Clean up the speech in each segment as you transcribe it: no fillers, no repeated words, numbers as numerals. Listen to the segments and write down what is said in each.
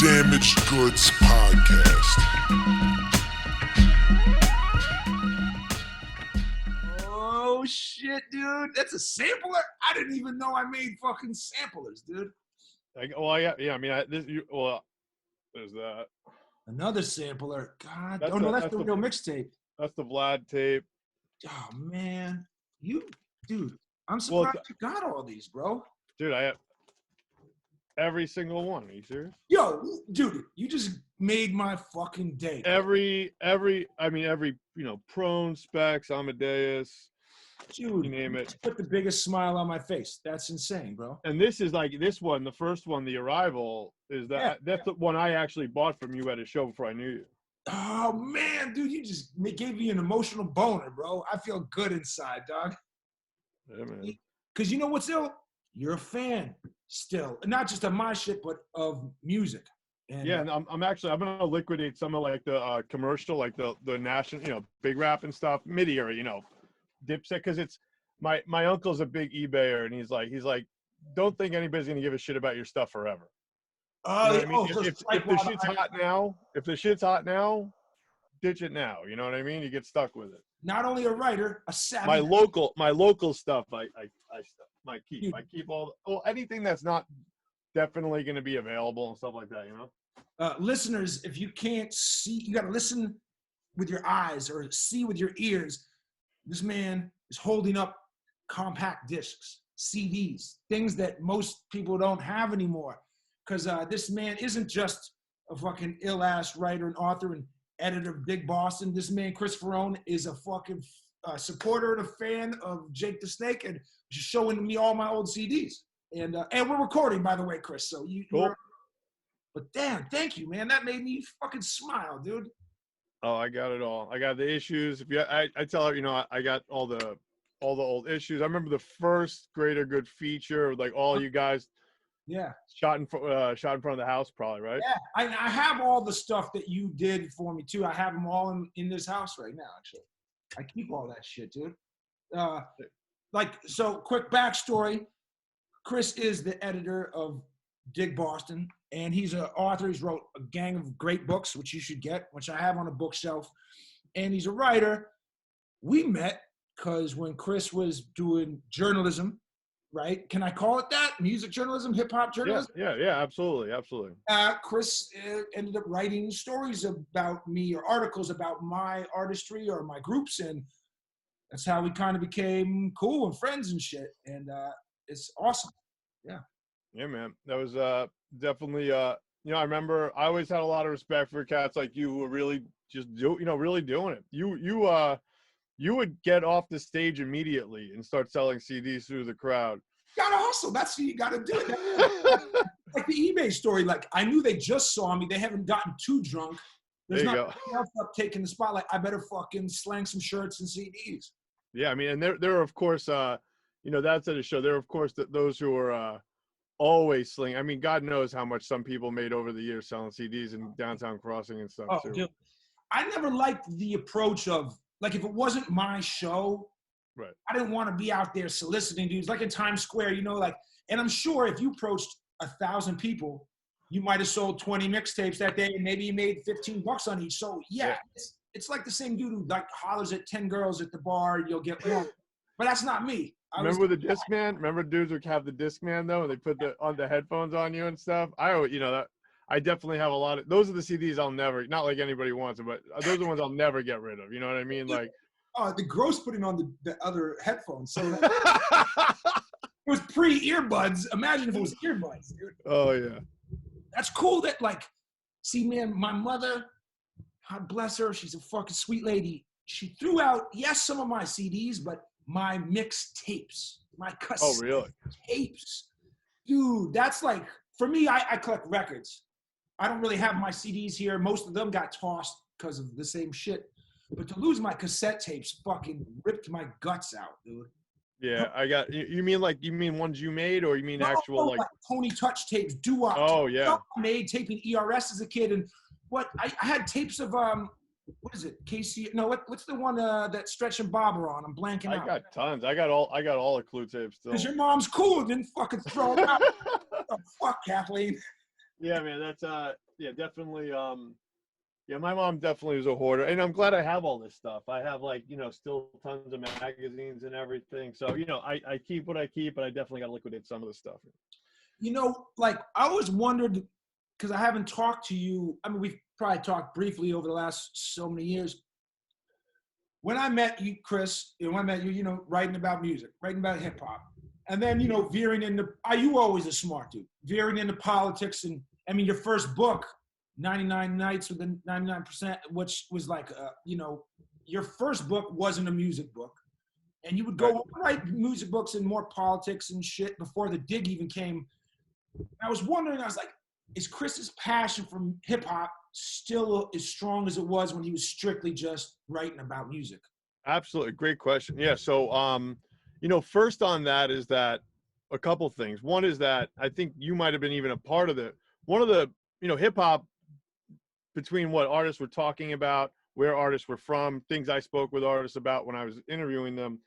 Damaged Goods Podcast. Oh shit, dude. That's a sampler? I didn't even know I made fucking samplers, dude. There's that. Another sampler. God. That's Oh, no, that's that's the the- real mixtape. That's the Vlad tape. Oh, man. Dude, I'm surprised you got all these, bro. Dude, I have every single one. Are you serious? Yo, dude, you just made my fucking day. Every, Prone, Specs, Amadeus, Dude, you name it. put the biggest smile on my face. That's insane, bro. And this is like this one, the first one, The Arrival, is Yeah. that's the one I actually bought from you at a show before I knew you. Oh, man, dude, you just gave me an emotional boner, bro. I feel good inside, dog. Yeah, man. Because you know what's ill? You're a fan still. Not just of my shit, but of music. And, Yeah, and I'm gonna liquidate some of like the commercial, like the national, big rap and stuff, MIDI or Dipset, because it's my uncle's a big eBayer, and he's like, don't think anybody's gonna give a shit about your stuff forever. You know what I mean? If the shit's hot now, ditch it now. You know what I mean? You get stuck with it. not only a writer, a savvy. My local stuff, I keep. I keep anything that's not definitely going to be available and stuff like that. Listeners, if you can't see, you got to listen with your eyes or see with your ears. This man is holding up compact discs, CDs, things that most people don't have anymore. Because this man isn't just a fucking ill-ass writer and author and editor of Big Boston. This man, Chris Faraone, is a fucking supporter and a fan of Jake the Snake and just showing me all my old CDs. And we're recording, by the way, Chris. So Cool. But damn, thank you, man. That made me fucking smile, dude. Oh, I got it all. I got the issues. I tell her, I got all the old issues. I remember the first Greater Good feature, like all you guys. Yeah. Shot in front of the house, probably, right? Yeah, I have all the stuff that you did for me too. I have them all in this house right now. Actually, I keep all that shit, dude. So quick backstory: Chris is the editor of Dig Boston, and he's an author. He's wrote a gang of great books, which you should get, which I have on a bookshelf. And he's a writer. We met because when Chris was doing journalism. Right? Can I call it that? Music journalism, hip hop journalism? Yeah, absolutely. Chris ended up writing stories about me or articles about my artistry or my groups, and that's how we kind of became cool and friends and shit. And it's awesome. Yeah. Yeah, man. That was definitely. I remember I always had a lot of respect for cats like you who were really just really doing it. You would get off the stage immediately and start selling CDs through the crowd. Gotta hustle. That's what you gotta do. Like the eBay story. Like I knew they just saw me. They haven't gotten too drunk. There's there you not else up taking the spotlight. I better fucking slang some shirts and CDs. Yeah, I mean, and there are of course, that's at a show. There are of course those who are always slinging. I mean, God knows how much some people made over the years selling CDs in Downtown Crossing and stuff too. Dude, I never liked the approach of. Like, if it wasn't my show, right? I didn't want to be out there soliciting dudes. Like in Times Square, and I'm sure if you approached 1,000 people, you might have sold 20 mixtapes that day, and maybe you made $15 on each. So, yeah. It's like the same dude who, hollers at 10 girls at the bar, you'll get one. But that's not me. Remember the Discman? Remember dudes would have the Discman, though, and they put the headphones on you and stuff? I definitely have a lot of those are the CDs I'll never, not like anybody wants it, but those are the ones I'll never get rid of. You know what I mean? Like, the gross putting on the other headphones. So it was pre-earbuds. Imagine if it was earbuds, dude. Oh yeah, that's cool. That see, man, my mother, God bless her, she's a fucking sweet lady. She threw out some of my CDs, but my mixed tapes, my cassette tapes, dude. That's like for me. I collect records. I don't really have my CDs here. Most of them got tossed because of the same shit. But to lose my cassette tapes fucking ripped my guts out, dude. Yeah, I got. You mean ones you made, or you mean actual like Tony Touch tapes, doo-wop. Oh yeah. Made taping ERS as a kid, and I had tapes of what is it? Casey? No, what's the one that Stretch and Bob are on? I'm blanking out. I got tons. I got all the Clue tapes still. Because your mom's cool and didn't fucking throw them out. Oh, fuck, Kathleen. Yeah, man, that's Yeah, definitely. Yeah, my mom definitely was a hoarder, and I'm glad I have all this stuff. I have like, still tons of magazines and everything. So, I keep what I keep, but I definitely got to liquidate some of the stuff. Like I always wondered, because I haven't talked to you. I mean, we've probably talked briefly over the last so many years. When I met you, Chris, when I met you, writing about music, writing about hip hop, and then, veering into, are you always a smart dude, veering into politics. And I mean, your first book, 99 Nights with the 99%, which was like, your first book wasn't a music book. And you would go write music books and more politics and shit before the dig even came. I was wondering, I was like, is Chris's passion for hip hop still as strong as it was when he was strictly just writing about music? Absolutely. Great question. Yeah. So, first on that is that a couple things. One is that I think you might have been even a part of one of the, hip hop, between what artists were talking about, where artists were from, things I spoke with artists about when I was interviewing them,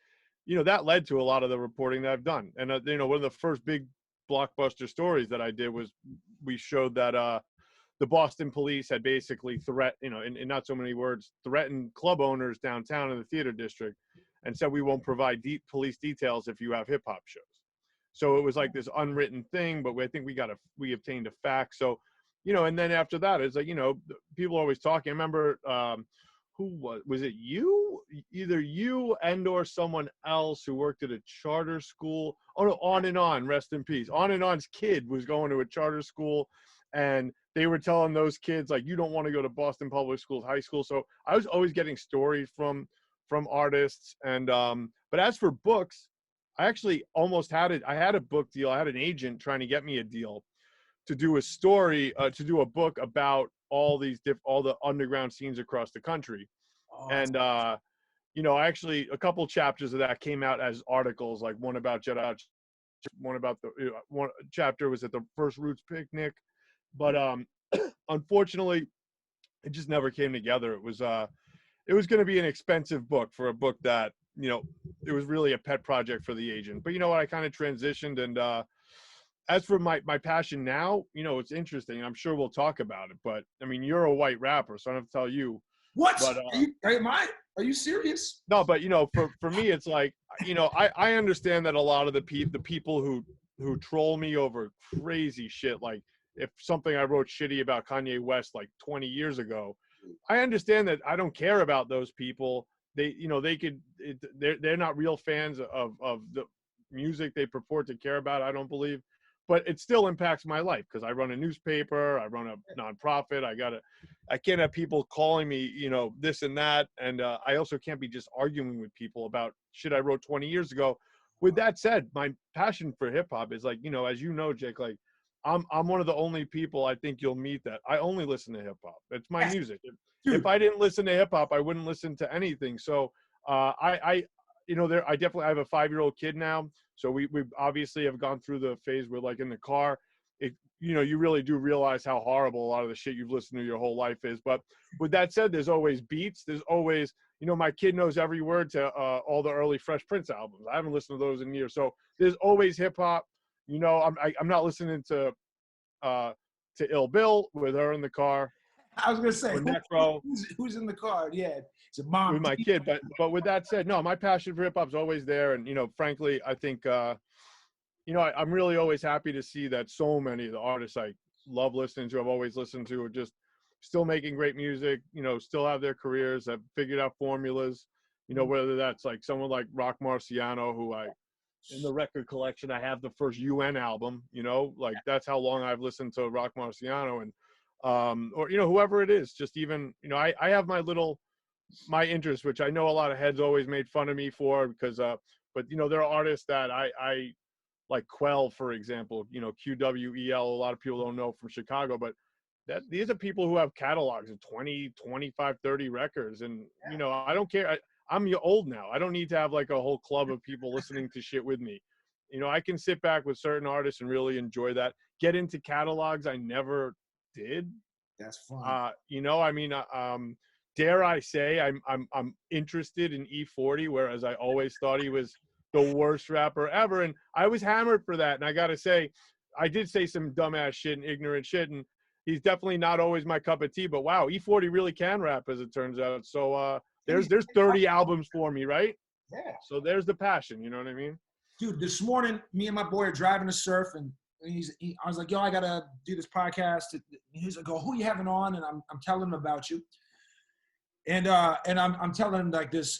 that led to a lot of the reporting that I've done. And, one of the first big blockbuster stories that I did was we showed that the Boston police had basically in not so many words, threatened club owners downtown in the theater district and said, we won't provide police details if you have hip hop shows. So it was like this unwritten thing, but I think we obtained a fact. So, and then after that, it's like, people are always talking. I remember, who was it you? Either you and or someone else who worked at a charter school. Oh no, On and On, rest in peace. On and On's kid was going to a charter school, and they were telling those kids, like, you don't want to go to Boston Public Schools, high school. So I was always getting stories from artists. And but as for books, I actually almost had it. I had a book deal. I had an agent trying to get me a deal to do a story, to do a book about all the underground scenes across the country. And, I actually, a couple chapters of that came out as articles, like one about Jedi, one about one chapter was at the First Roots picnic. But unfortunately, it just never came together. It was going to be an expensive book for a book that, it was really a pet project for the agent. But you know what, I kind of transitioned. And as for my passion now, it's interesting. I'm sure we'll talk about it, but I mean, you're a white rapper, so I don't have to tell you. What? But are you serious? no, but for me, it's like, I understand that a lot of the people who troll me over crazy shit, like if something I wrote shitty about Kanye West like 20 years ago, I understand that I don't care about those people. They're not real fans of the music they purport to care about, I don't believe. But it still impacts my life because I run a newspaper, I run a nonprofit. I can't have people calling me, this and that. And I also can't be just arguing with people about shit I wrote 20 years ago. With that said, my passion for hip hop is like, as you know, Jake, like I'm one of the only people I think you'll meet that I only listen to hip hop. It's my music. If I didn't listen to hip hop, I wouldn't listen to anything. So I definitely, I have a 5-year-old kid now. So we obviously have gone through the phase where, like, in the car, you really do realize how horrible a lot of the shit you've listened to your whole life is. But with that said, there's always beats. There's always, my kid knows every word to all the early Fresh Prince albums. I haven't listened to those in years. So there's always hip hop. I'm not listening to Ill Bill with her in the car. I was gonna say, Necro, who's in the car? Yeah, it's a mom with my kid. But with that said, no, my passion for hip hop is always there. And frankly, I think I'm really always happy to see that so many of the artists I love listening to, I've always listened to, are just still making great music. Still have their careers, have figured out formulas. Whether that's like someone like Rock Marciano, who in the record collection, I have the first UN album. Like that's how long I've listened to Rock Marciano. And or whoever it is, just even I have my interest, which I know a lot of heads always made fun of me for, because but there are artists that I like, Quell, for example, QWEL, a lot of people don't know, from Chicago, but these are people who have catalogs of 20, 25, 30 records. And I don't care. I'm old now. I don't need to have like a whole club of people listening to shit with me. I can sit back with certain artists and really enjoy that. Get into catalogs I never did. That's fun. Dare I say I'm interested in E40, whereas I always thought he was the worst rapper ever, and I was hammered for that. And I gotta say, I did say some dumbass shit and ignorant shit, and he's definitely not always my cup of tea. But wow, E40 really can rap, as it turns out. So there's 30 albums for me, right? Yeah. So there's the passion. You know what I mean? Dude, this morning, me and my boy are driving to surf, and I was like, yo, I gotta do this podcast. He's like, oh, who you having on? And I'm telling him about you. And I'm telling him like this,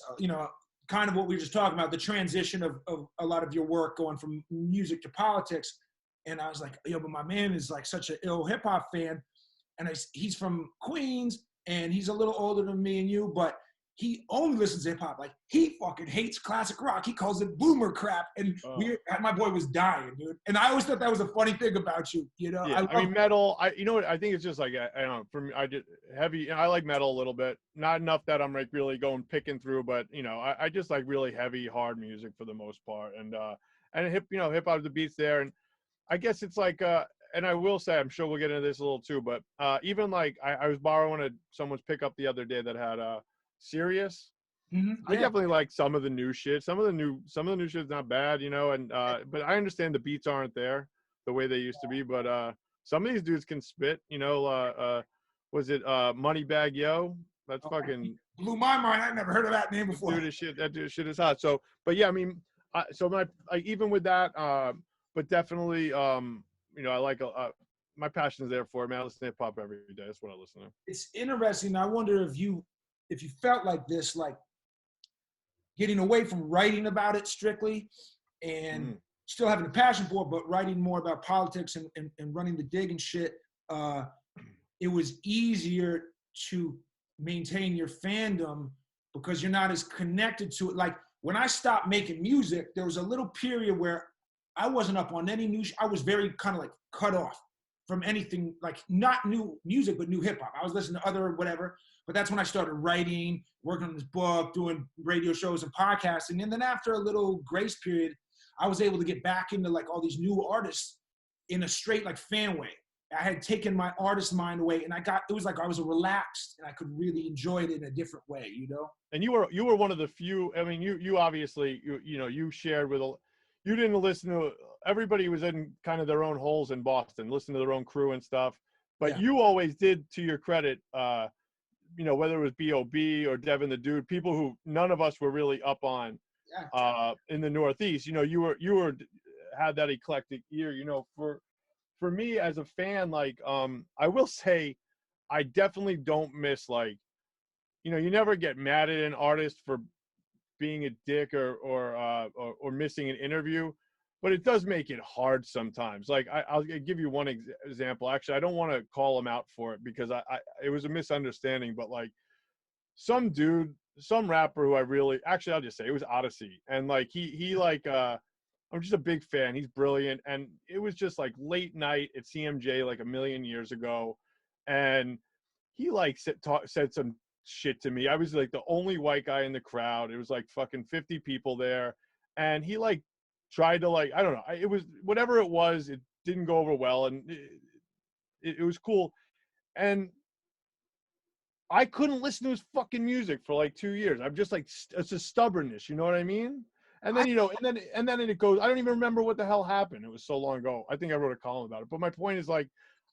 kind of what we were just talking about, the transition of a lot of your work going from music to politics. And I was like, yo, but my man is like such an ill hip hop fan. And he's from Queens, and he's a little older than me and you, but he only listens to hip hop. Like, he fucking hates classic rock. He calls it boomer crap. And my boy was dying, dude. And I always thought that was a funny thing about you, you know? Yeah, I mean, metal, you know what, I think it's just like, I don't know, for me, I did heavy, I like metal a little bit. Not enough that I'm like really going picking through, but, you know, I just like really heavy, hard music for the most part. And hip hop, the beats there. And I guess it's like, and I will say, I'm sure we'll get into this a little too, but even like, I was borrowing someone's pickup the other day that had Sirius. Mm-hmm. Yeah. I definitely like some of the new shit. Some of the new shit's not bad, you know. And but I understand the beats aren't there the way they used to be. But some of these dudes can spit, you know. Was it Moneybagg Yo? That's fucking blew my mind. I never heard of that name before. That dude shit is hot. So, but yeah, I mean, so my even with that, but definitely, you know, I like my passion is there for it, man. I listen to hip hop every day. That's what I listen to. It's interesting. I wonder if you felt like this, like getting away from writing about it strictly and still having a passion for it, but writing more about politics and running the dig and shit, it was easier to maintain your fandom because you're not as connected to it. Like, when I stopped making music, there was a little period where I wasn't up on any news. I was very kind of like cut off from anything, like not new music, but new hip hop. I was listening to other whatever, but that's when I started writing, working on this book, doing radio shows and podcasting. And then after a little grace period, I was able to get back into like all these new artists in a straight like fan way. I had taken my artist mind away, and it was like I was relaxed and I could really enjoy it in a different way, you know? And you were one of the few, I mean, you obviously, you know, you shared with, you didn't listen to, everybody was in kind of their own holes in Boston, listen to their own crew and stuff. But you always did, to your credit, you know, whether it was B.O.B. or Devin the Dude, people who none of us were really up on in the Northeast. You know, you were had that eclectic ear. You know, for me as a fan, like I will say, I definitely don't miss, like, you know, you never get mad at an artist for being a dick or missing an interview, but it does make it hard sometimes. Like I'll give you one example. Actually, I don't want to call him out for it because it was a misunderstanding, but like some rapper who I'll just say it was Odyssey. And like he like, I'm just a big fan. He's brilliant. And it was just like late night at CMJ, like a million years ago. And he like said some shit to me. I was like the only white guy in the crowd. It was like fucking 50 people there. And he like tried to, like, I don't know. It was whatever it was. It didn't go over well. And it was cool. And I couldn't listen to his fucking music for like 2 years. I'm just like, it's a stubbornness. You know what I mean? And then, you know, and then it goes, I don't even remember what the hell happened. It was so long ago. I think I wrote a column about it. But my point is, like,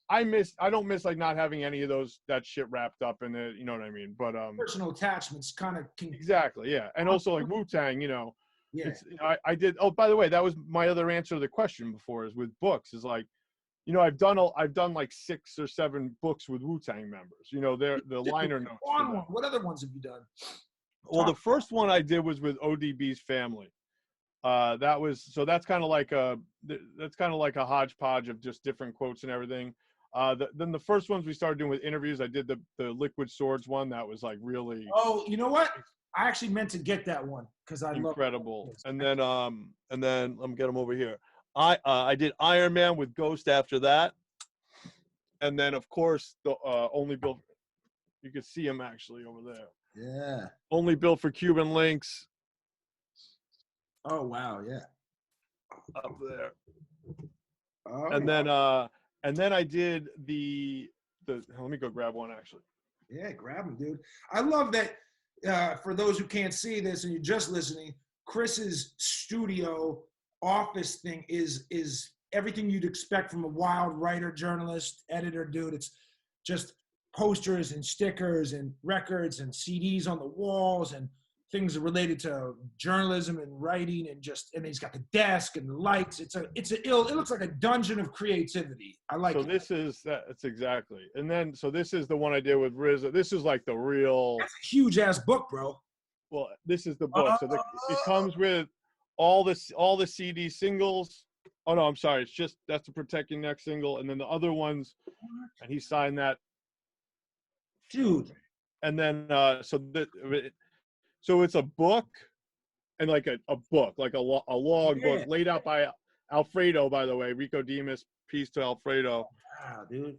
I don't miss like not having any of that shit wrapped up in it. You know what I mean? But personal attachments kind of exactly, yeah. And also like Wu-Tang, you know. Yeah. I did. Oh, by the way, that was my other answer to the question before, is with books, is like, you know, I've done like 6 or 7 books with Wu-Tang members. You know, they're the liner notes. What other ones have you done? Well, the first one I did was with ODB's family. That's kind of like a hodgepodge of just different quotes and everything. Then the first ones we started doing with interviews, I did the Liquid Swords one. That was like really. Oh, you know what? I actually meant to get that one because I love incredible. And then let me get them over here. I did Iron Man with Ghost after that, and then of course the Only Built. You can see him actually over there. Yeah. Only Built for Cuban Links. Oh wow, yeah. Up there. Oh, and then I did the let me go grab one actually. Yeah, grab them, dude. I love that. For those who can't see this and you're just listening, Chris's studio office thing is everything you'd expect from a wild writer, journalist, editor, dude. It's just posters and stickers and records and CDs on the walls and things related to journalism and writing and he's got the desk and the lights. It looks like a dungeon of creativity. I like it. So that's exactly. And then, so this is the one I did with RZA. This is like the real. That's a huge ass book, bro. Well, this is the book. So it comes with all the CD singles. Oh no, I'm sorry. That's the Protect Your Neck single. And then the other ones, and he signed that. Dude. And then, so it's a book and like a book, like a log book laid out by Alfredo, by the way, Rico Demas, peace to Alfredo. Wow, dude.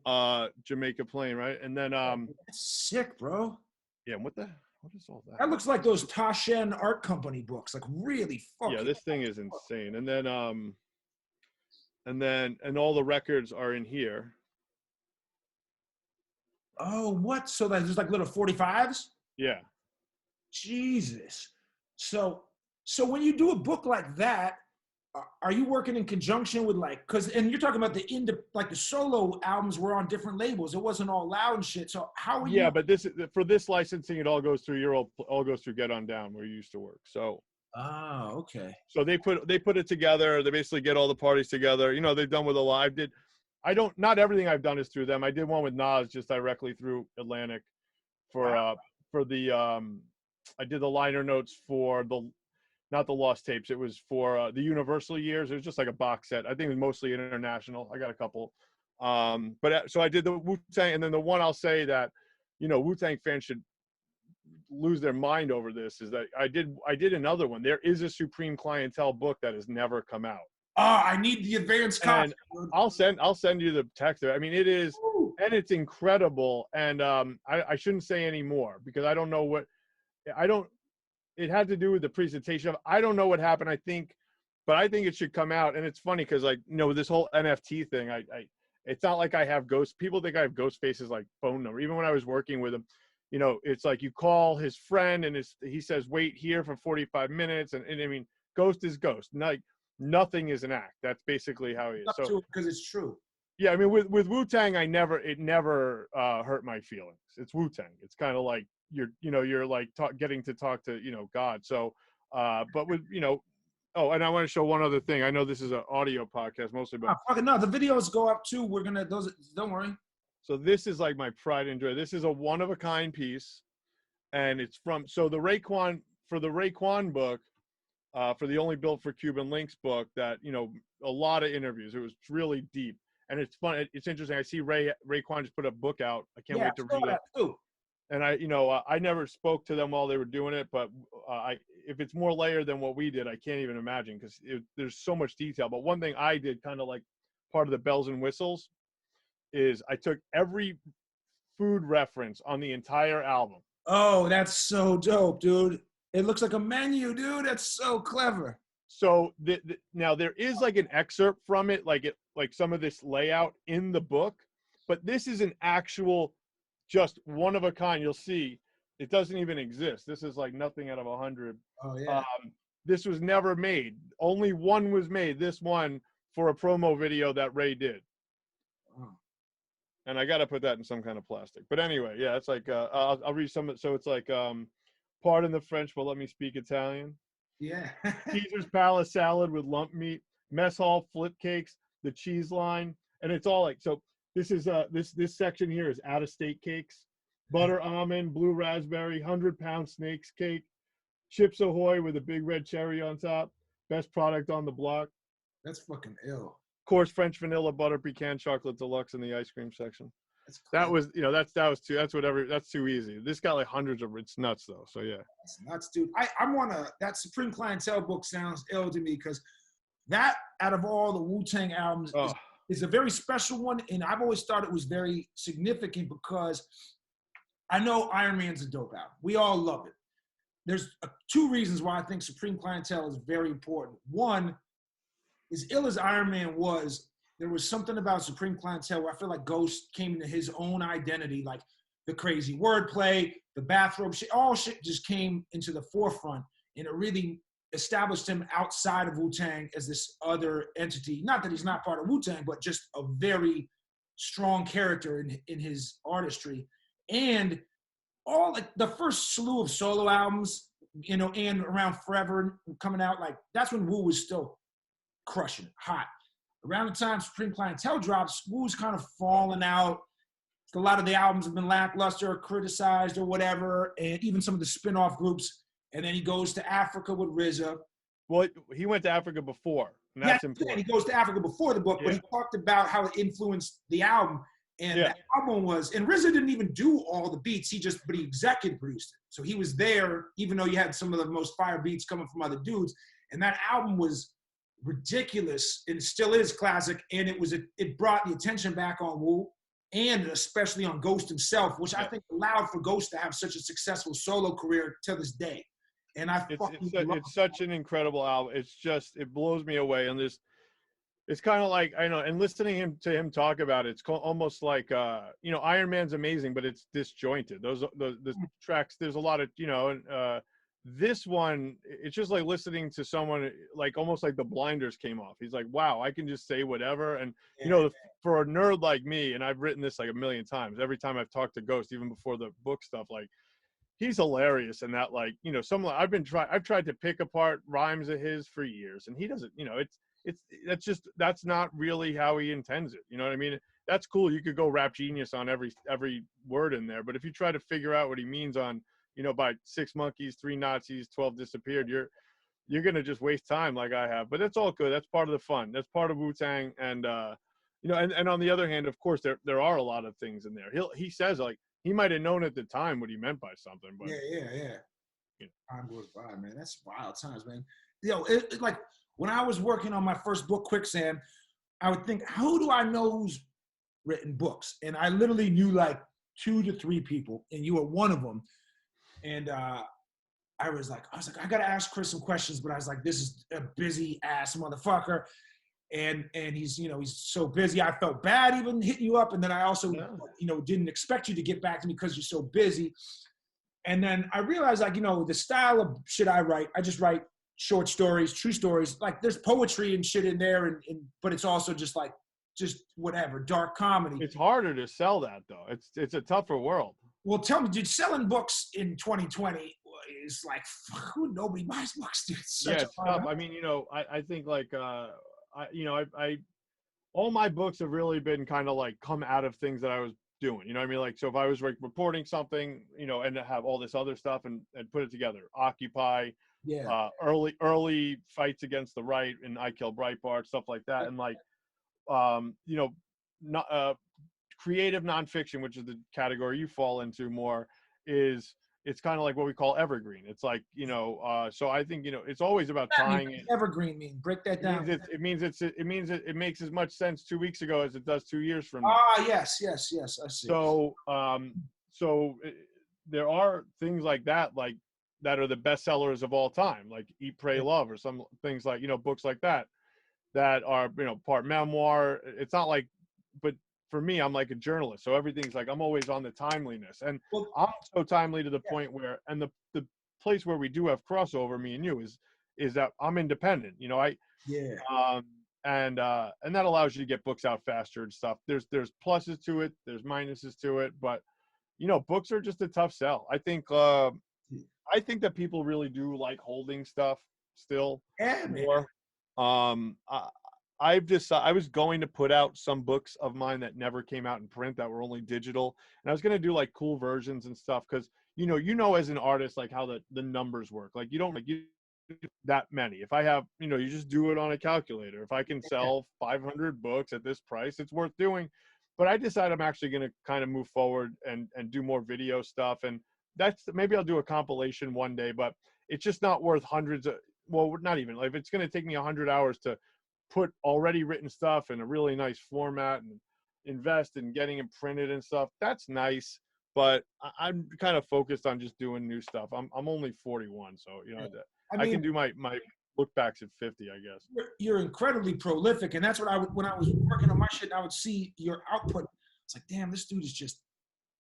Jamaica Plain, right? And then that's sick, bro. Yeah, what is all that? That looks like those Taschen Art Company books, like really fucking. Yeah, this thing is insane. And then all the records are in here. Oh, what? So there's like little 45s? Yeah. Jesus. So when you do a book like that, are you working in conjunction with and you're talking about the solo albums were on different labels. It wasn't all loud and shit. So how are you? Yeah, but for this licensing, it all goes through Get On Down where you used to work. So. Oh, okay. So they put it together. They basically get all the parties together. You know, they've done with a lot. Not everything I've done is through them. I did one with Nas just directly through Atlantic for the I did the liner notes for not the Lost Tapes. It was for the Universal years. It was just like a box set. I think it was mostly international. I got a couple. So I did the Wu-Tang, and then the one I'll say that, you know, Wu-Tang fans should lose their mind over this is that I did another one. There is a Supreme Clientele book that has never come out. I need the advanced copy. I'll send you the text. I mean, it is, and it's incredible. And I shouldn't say any more because I don't know it had to do with the presentation. I don't know what happened. I think it should come out. And it's funny because, like, you know, this whole NFT thing, it's not like I have people think I have Ghostface's like phone number. Even when I was working with him, you know, it's like you call his friend and he says, wait here for 45 minutes. And I mean, Ghost is Ghost. Nothing is an act. That's basically how he is. So, because it's true. Yeah, I mean, with Wu-Tang, it never hurt my feelings. It's Wu-Tang. It's kind of like you're like getting to talk to, you know, God. So, but with, you know, oh, and I want to show one other thing. I know this is an audio podcast mostly, but no, the videos go up too. Don't worry. So this is like my pride and joy. This is a one-of-a-kind piece, and it's from the Raekwon book, for the Only Built for Cuban Links book. That, you know, a lot of interviews. It was really deep, and it's fun. It's interesting. I see Raekwon just put a book out. I can't wait to read it. Too. And I never spoke to them while they were doing it, but if it's more layered than what we did, I can't even imagine because there's so much detail. But one thing I did, kind of like part of the bells and whistles, is I took every food reference on the entire album. Oh, that's so dope, dude. It looks like a menu, dude. That's so clever. So now there is like an excerpt from it, like some of this layout in the book, but this is an actual, just one of a kind. You'll see it doesn't even exist. This is like nothing out of 100. Oh yeah. This was never made. Only one was made. This one for a promo video that Ray did. Oh. And I got to put that in some kind of plastic. But anyway, yeah, it's like, I'll read some. So it's like, pardon the French, but let me speak Italian. Yeah. Caesar's Palace salad with lump meat, mess hall flip cakes, the cheese line. And it's all like, so this is, this section here is out-of-state cakes, butter almond, blue raspberry, 100-pound snakes cake, Chips Ahoy with a big red cherry on top, best product on the block. That's fucking ill. Course French vanilla butter pecan chocolate deluxe in the ice cream section. That was, you know, that's too easy. This got like hundreds of, it's nuts though. So yeah. That's nuts, dude. That Supreme Clientele book sounds ill to me because that, out of all the Wu-Tang albums, is a very special one. And I've always thought it was very significant because I know Iron Man's a dope album. We all love it. There's two reasons why I think Supreme Clientele is very important. One, as ill as Iron Man was, there was something about Supreme Clientele where I feel like Ghost came into his own identity, like the crazy wordplay, the bathrobe shit, all shit just came into the forefront, and it really established him outside of Wu-Tang as this other entity. Not that he's not part of Wu-Tang, but just a very strong character in his artistry. And all like the first slew of solo albums, you know, and around Forever coming out, like that's when Wu was still crushing, hot. Around the time Supreme Clientele drops, Wu's kind of falling out. A lot of the albums have been lackluster or criticized or whatever, and even some of the spin-off groups. And then he goes to Africa with RZA. Well, he went to Africa before, and that's important. He goes to Africa before the book, but he talked about how it influenced the album. And the album was, and RZA didn't even do all the beats. But he executive produced it. So he was there, even though you had some of the most fire beats coming from other dudes. And that album was ridiculous, and still is classic. And it brought the attention back on Wu, and especially on Ghost himself, which I think allowed for Ghost to have such a successful solo career to this day. And it's such an incredible album. It's just, it blows me away. And it's kind of like, I know, and listening to him talk about it, it's almost like, you know, Iron Man's amazing, but it's disjointed. The tracks, there's a lot of, you know, this one, it's just like listening to someone, like almost like the blinders came off. He's like, wow, I can just say whatever. And, you know, for a nerd like me, and I've written this like a million times, every time I've talked to Ghost, even before the book stuff, like, he's hilarious. And that, like, you know, I've tried to pick apart rhymes of his for years, and he doesn't, you know, that's not really how he intends it. You know what I mean? That's cool. You could go rap genius on every word in there, but if you try to figure out what he means on, you know, by 6 monkeys, 3 Nazis, 12 disappeared, you're gonna just waste time like I have. But it's all good. That's part of the fun. That's part of Wu-Tang. And you know, and on the other hand, of course, there are a lot of things in there. He says, like, he might have known at the time what he meant by something, but yeah. You know. Time goes by, man. That's wild times, man. You know, like when I was working on my first book, Quicksand, I would think, how do I know who's written books? And I literally knew like 2 to 3 people, and you were one of them. And I was like, I gotta ask Chris some questions, but I was like, this is a busy ass motherfucker. And he's, you know, he's so busy. I felt bad even hitting you up. And then I also, you know, didn't expect you to get back to me because you're so busy. And then I realized, like, you know, the style of shit I write, I just write short stories, true stories. Like, there's poetry and shit in there, but it's also just like, just whatever, dark comedy. It's harder to sell that, though. It's a tougher world. Well, tell me, dude, selling books in 2020 is like, nobody buys books, dude. It's tough. I mean, you know, I think like, all my books have really been kind of like come out of things that I was doing. You know what I mean? Like, so if I was like reporting something, you know, and to have all this other stuff and put it together, Occupy, early fights against the right, and I Kill Breitbart, stuff like that. And like, you know, not creative nonfiction, which is the category you fall into more, it's kind of like what we call evergreen. It's like, you know, so I think, you know, it's always about tying it. Evergreen mean? Break that down. It means it makes as much sense 2 weeks ago as it does 2 years from now. Yes, I see. So, there are things like that are the bestsellers of all time, like Eat, Pray, Love, or some things like, you know, books like that are, you know, part memoir. It's not like, but for me, I'm like a journalist, so everything's like, I'm always on the timeliness, and I'm so timely to the point where, and the place where we do have crossover, me and you, is that I'm independent, you know. And that allows you to get books out faster and stuff. There's pluses to it, there's minuses to it, but you know, books are just a tough sell. I think that people really do like holding stuff still more. I was going to put out some books of mine that never came out in print, that were only digital, and I was going to do like cool versions and stuff, because you know as an artist, like how the numbers work. Like, you don't that many. If I have, you know, you just do it on a calculator. If I can sell 500 books at this price, it's worth doing. But I decided I'm actually going to kind of move forward and do more video stuff, and maybe I'll do a compilation one day, but it's just not worth hundreds of, well, not even, like, if it's going to take me 100 hours to put already written stuff in a really nice format and invest in getting it printed and stuff, that's nice, but I'm kind of focused on just doing new stuff. I'm only 41, so, you know, I can do my look backs at 50, I guess. You're incredibly prolific, and that's what when I was working on my shit, I would see your output. It's like, damn, this dude is just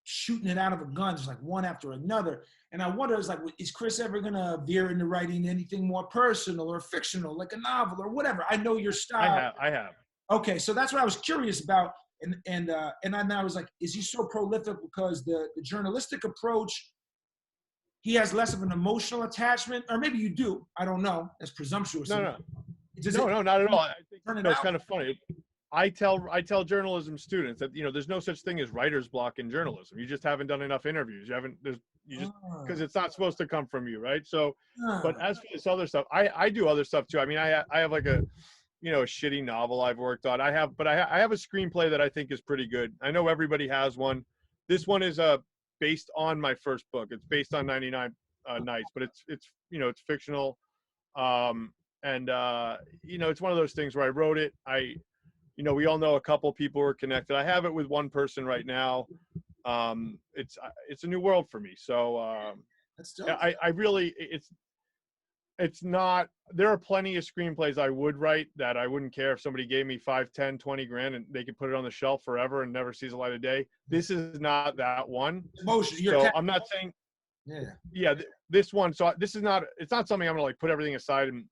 shooting it out of a gun, just like one after another. And I wonder, is like, is Chris ever gonna veer into writing anything more personal or fictional, like a novel or whatever? I know your style. I have. Okay, so that's what I was curious about, and then I was like, is he so prolific because the journalistic approach, he has less of an emotional attachment, or maybe you do. I don't know. That's presumptuous. No, not at all. I think it's kind of funny. I tell journalism students that there's no such thing as writer's block in journalism. You just haven't done enough interviews. Because it's not supposed to come from you, right? So, but as for this other stuff, I do other stuff too. I mean, I have like a shitty novel I've worked on. I have a screenplay that I think is pretty good. I know everybody has one. This one is based on my first book. It's based on 99 Nights, but it's it's fictional. It's one of those things where I wrote it. We all know a couple people were connected. I have it with one person right now. It's a new world for me. So I really, it's not, there are plenty of screenplays I would write that I wouldn't care if somebody gave me 5, 10, 20 grand and they could put it on the shelf forever and never sees the light of day. This is not that one. Emotion. So I'm not saying, this one. So this is not, it's not something I'm gonna like put everything aside and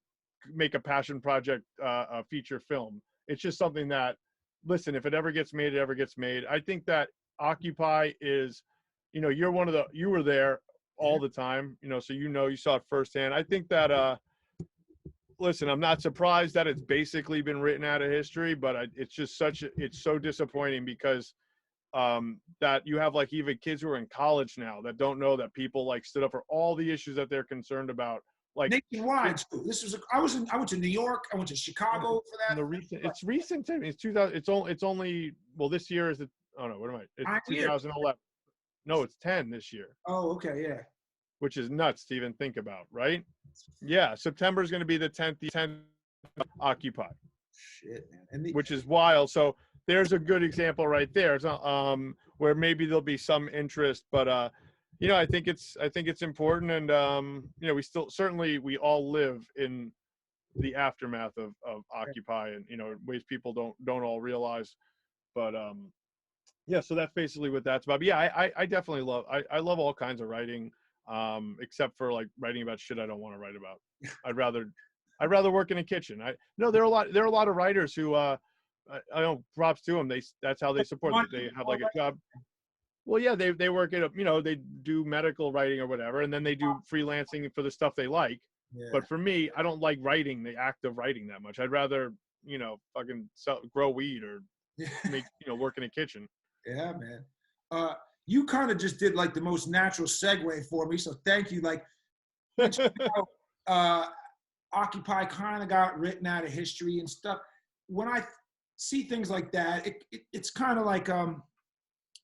make a passion project, a feature film. It's just something that, listen, if it ever gets made, it ever gets made. I think that Occupy is, you were there all the time, so you saw it firsthand. I think that, listen, I'm not surprised that it's basically been written out of history, but it's just it's so disappointing because that you have like even kids who are in college now that don't know that people like stood up for all the issues that they're concerned about. Like nationwide too. I went to New York. I went to Chicago for that. It's recent to me. It's 2000. It's only this year is the. Oh no, what am I? It's 2011. No, it's 10 this year. Oh, okay, yeah. Which is nuts to even think about, right? Yeah, September is going to be the 10th. The 10th Occupy. Shit, man. Which is wild. So there's a good example right there. Where maybe there'll be some interest, but I think it's important, and we all live in the aftermath of Occupy, and ways people don't all realize. But so that's basically what that's about. But yeah, I definitely I love all kinds of writing, except for like writing about shit I don't want to write about. I'd rather work in a kitchen. There are a lot of writers who I know, props to them. That's how they support it. They have like a job. Well, yeah, they work at they do medical writing or whatever, and then they do freelancing for the stuff they like. Yeah. But for me, I don't like writing, the act of writing that much. I'd rather fucking grow weed or make work in a kitchen. Yeah, man. You kind of just did like the most natural segue for me, so thank you. Like, Occupy kind of got written out of history and stuff. When I see things like that, it's kind of like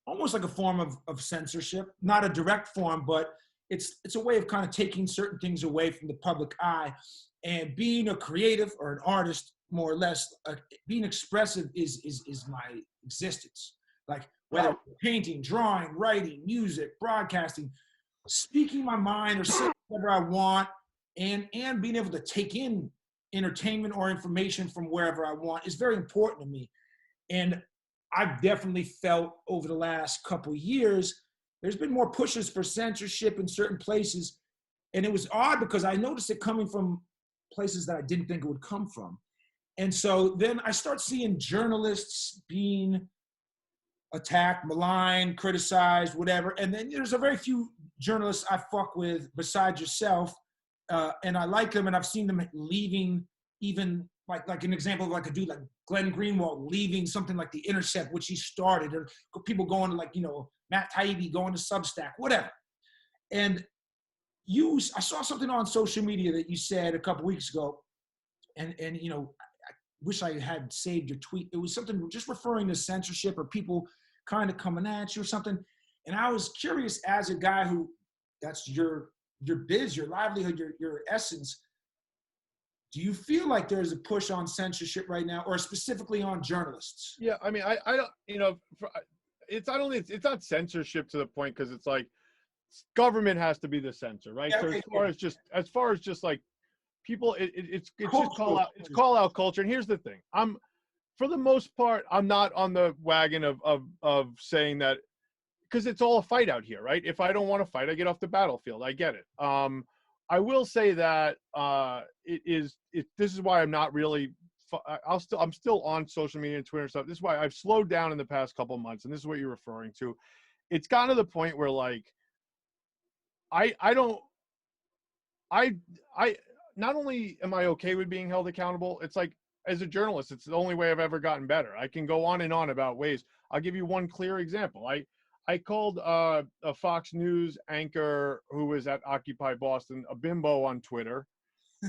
almost like a form of censorship, not a direct form, but it's a way of kind of taking certain things away from the public eye. And being a creative or an artist, more or less, being expressive is my existence. Like whether painting, drawing, writing, music, broadcasting, speaking my mind or saying whatever I want, and being able to take in entertainment or information from wherever I want is very important to me. And I've definitely felt over the last couple of years, there's been more pushes for censorship in certain places. And it was odd because I noticed it coming from places that I didn't think it would come from. And so then I start seeing journalists being attacked, maligned, criticized, whatever. And then there's a very few journalists I fuck with besides yourself. And I like them, and I've seen them leaving, even like an example of like a dude like Glenn Greenwald leaving something like The Intercept, which he started, or people going to Matt Taibbi going to Substack, whatever. And I saw something on social media that you said a couple weeks ago, and I wish I had saved your tweet. It was something just referring to censorship or people kind of coming at you or something. And I was curious, as a guy who, that's your biz, your livelihood, your essence. Do you feel like there's a push on censorship right now, or specifically on journalists? Yeah, I mean, I don't, it's not censorship to the point, because it's like government has to be the censor, right? Yeah, so as far as just like people, it's just call out culture. And here's the thing, for the most part, I'm not on the wagon of saying that because it's all a fight out here, right? If I don't want to fight, I get off the battlefield. I get it. I will say that this is why I'm not really. I'm still on social media and Twitter and stuff. This is why I've slowed down in the past couple of months, and this is what you're referring to. It's gotten to the point where like I not only am I okay with being held accountable, it's like as a journalist, it's the only way I've ever gotten better. I can go on and on about ways. I'll give you one clear example. I called a Fox News anchor who was at Occupy Boston a bimbo on Twitter.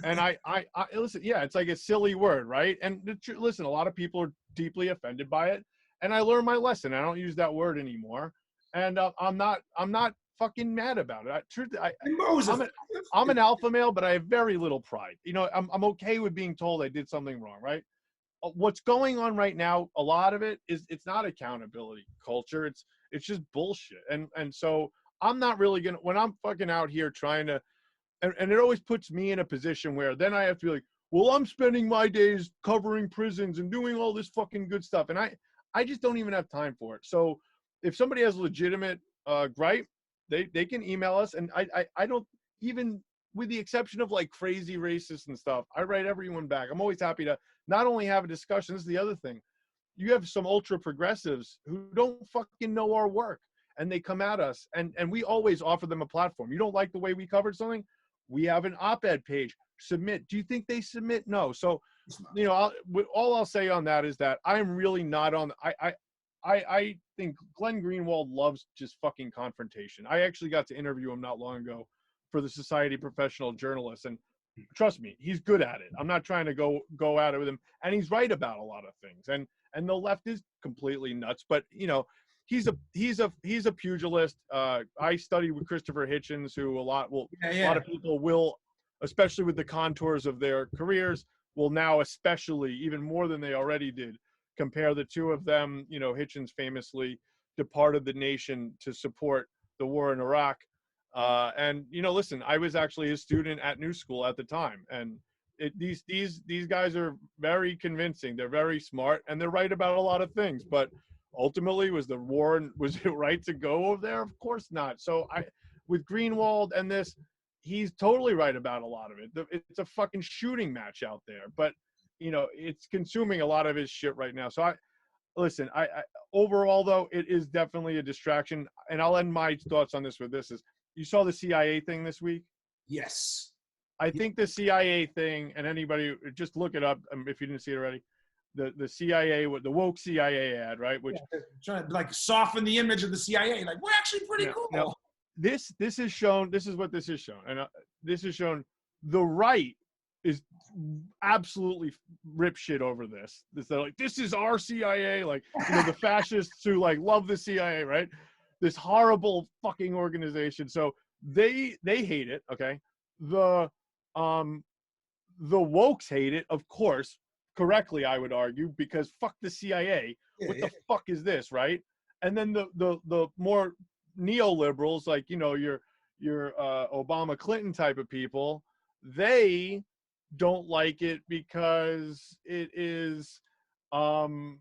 And I listen, yeah, it's like a silly word, right? And listen, a lot of people are deeply offended by it. And I learned my lesson. I don't use that word anymore. And I'm not fucking mad about it. I'm an alpha male, but I have very little pride. You know, I'm okay with being told I did something wrong, right? What's going on right now, a lot of it is it's not accountability culture. It's just bullshit. And so I'm not really gonna, when I'm fucking out here trying to, and it always puts me in a position where then I have to be like, well, I'm spending my days covering prisons and doing all this fucking good stuff. And I just don't even have time for it. So if somebody has legitimate gripe, they can email us. And I don't, even with the exception of like crazy racists and stuff, I write everyone back. I'm always happy to not only have a discussion. This is the other thing. You have some ultra progressives who don't fucking know our work and they come at us and we always offer them a platform. You don't like the way we covered something? We have an op-ed page. Submit. Do you think they submit? No. So, you know, all I'll say on that is that I'm really not on. I think Glenn Greenwald loves just fucking confrontation. I actually got to interview him not long ago for the Society of Professional Journalists, and trust me, he's good at it. I'm not trying to go at it with him, and he's right about a lot of things. And the left is completely nuts, but you know. He's a pugilist. I studied with Christopher Hitchens, who a lot of people will, especially with the contours of their careers, will now especially even more than they already did compare the two of them. You know, Hitchens famously departed the nation to support the war in Iraq, and you know, listen, I was actually a student at New School at the time, and these guys are very convincing. They're very smart, and they're right about a lot of things, but. Ultimately, was it right to go over there? Of course not. So with Greenwald and this, he's totally right about a lot of it. It's a fucking shooting match out there, but you know, it's consuming a lot of his shit right now. So I overall though, it is definitely a distraction. And I'll end my thoughts on this with this is you saw the CIA thing this week? Yes. I think the CIA thing, and anybody just look it up if you didn't see it already. The CIA, the woke CIA ad, right? Which trying to like soften the image of the CIA. Like we're actually pretty cool. Now, this is shown. This is what this is shown, and this is shown. The right is absolutely rip shit over this. They're like, this is our CIA. Like, you know, the fascists who like love the CIA, right? This horrible fucking organization. So they hate it. Okay, the wokes hate it, of course. Correctly, I would argue, because fuck the CIA. What the fuck is this, right? And then the more neoliberals, like you know your Obama Clinton type of people, they don't like it because it is, you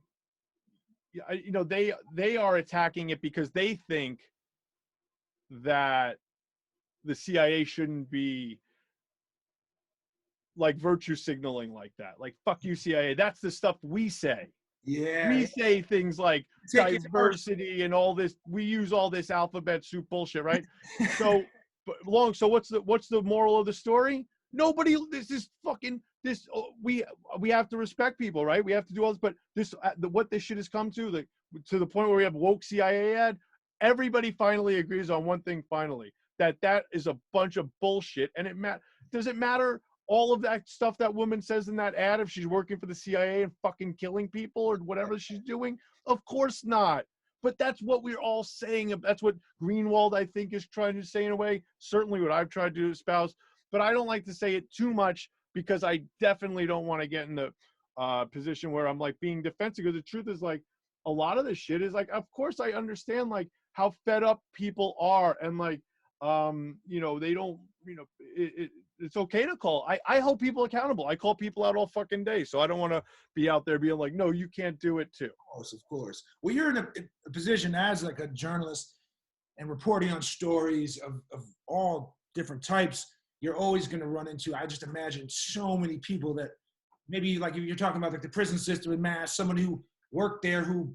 know, they are attacking it because they think that the CIA shouldn't be like virtue signaling like that. Like, fuck you, CIA. That's the stuff we say. Yeah. We say things like diversity and all this. We use all this alphabet soup bullshit, right? So what's the moral of the story? Nobody, we have to respect people, right? We have to do all this, but what this shit has come to the point where we have woke CIA ad, everybody finally agrees on one thing finally, that is a bunch of bullshit. And does it matter all of that stuff that woman says in that ad if she's working for the CIA and fucking killing people or whatever she's doing? Of course not. But that's what we're all saying. That's what Greenwald, I think, is trying to say in a way. Certainly what I've tried to espouse. But I don't like to say it too much because I definitely don't want to get in the position where I'm like being defensive. Because the truth is, like, a lot of this shit is like, of course I understand like how fed up people are, and like you know, they don't, you know, it's okay to call. I hold people accountable. I call people out all fucking day. So I don't want to be out there being like, no, you can't do it too. Of course. Well, you're in a position as like a journalist and reporting on stories of all different types, you're always going to run into, I just imagine, so many people that maybe, like if you're talking about like the prison system in Mass, someone who worked there who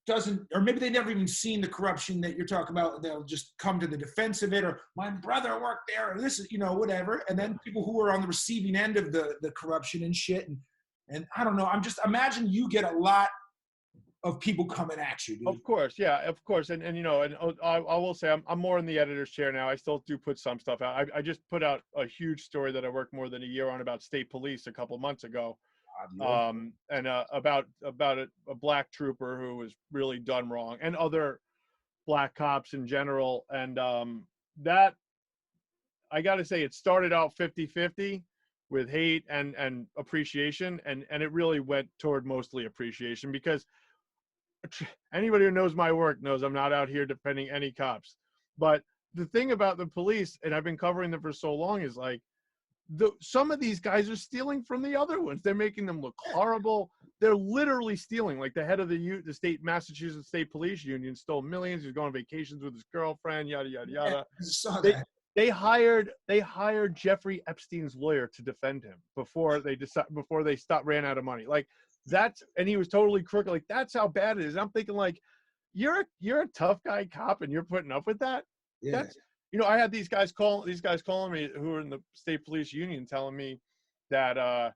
doesn't, or maybe they never even seen the corruption that you're talking about. They'll just come to the defense of it, or my brother worked there, or this is, whatever. And then people who are on the receiving end of the corruption and shit. And I don't know, I'm just, imagine you get a lot of people coming at you, dude. Of course, yeah, of course, and I will say I'm more in the editor's chair now. I still do put some stuff out. I just put out a huge story that I worked more than a year on about state police a couple months ago, and about a black trooper who was really done wrong, and other black cops in general. And that, I got to say, it started out 50-50 with hate and appreciation, and it really went toward mostly appreciation, because anybody who knows my work knows I'm not out here defending any cops. But the thing about the police, and I've been covering them for so long, is like some of these guys are stealing from the other ones. They're making them look horrible. They're literally stealing. Like the head of the Massachusetts State Police Union stole millions. He's going on vacations with his girlfriend, yada yada yada. Yeah, They hired Jeffrey Epstein's lawyer to defend him before they ran out of money. Like and he was totally crooked. Like, that's how bad it is. And I'm thinking, like, you're a tough guy cop and you're putting up with that. Yeah. That's, I had these guys calling me who are in the state police union, telling me that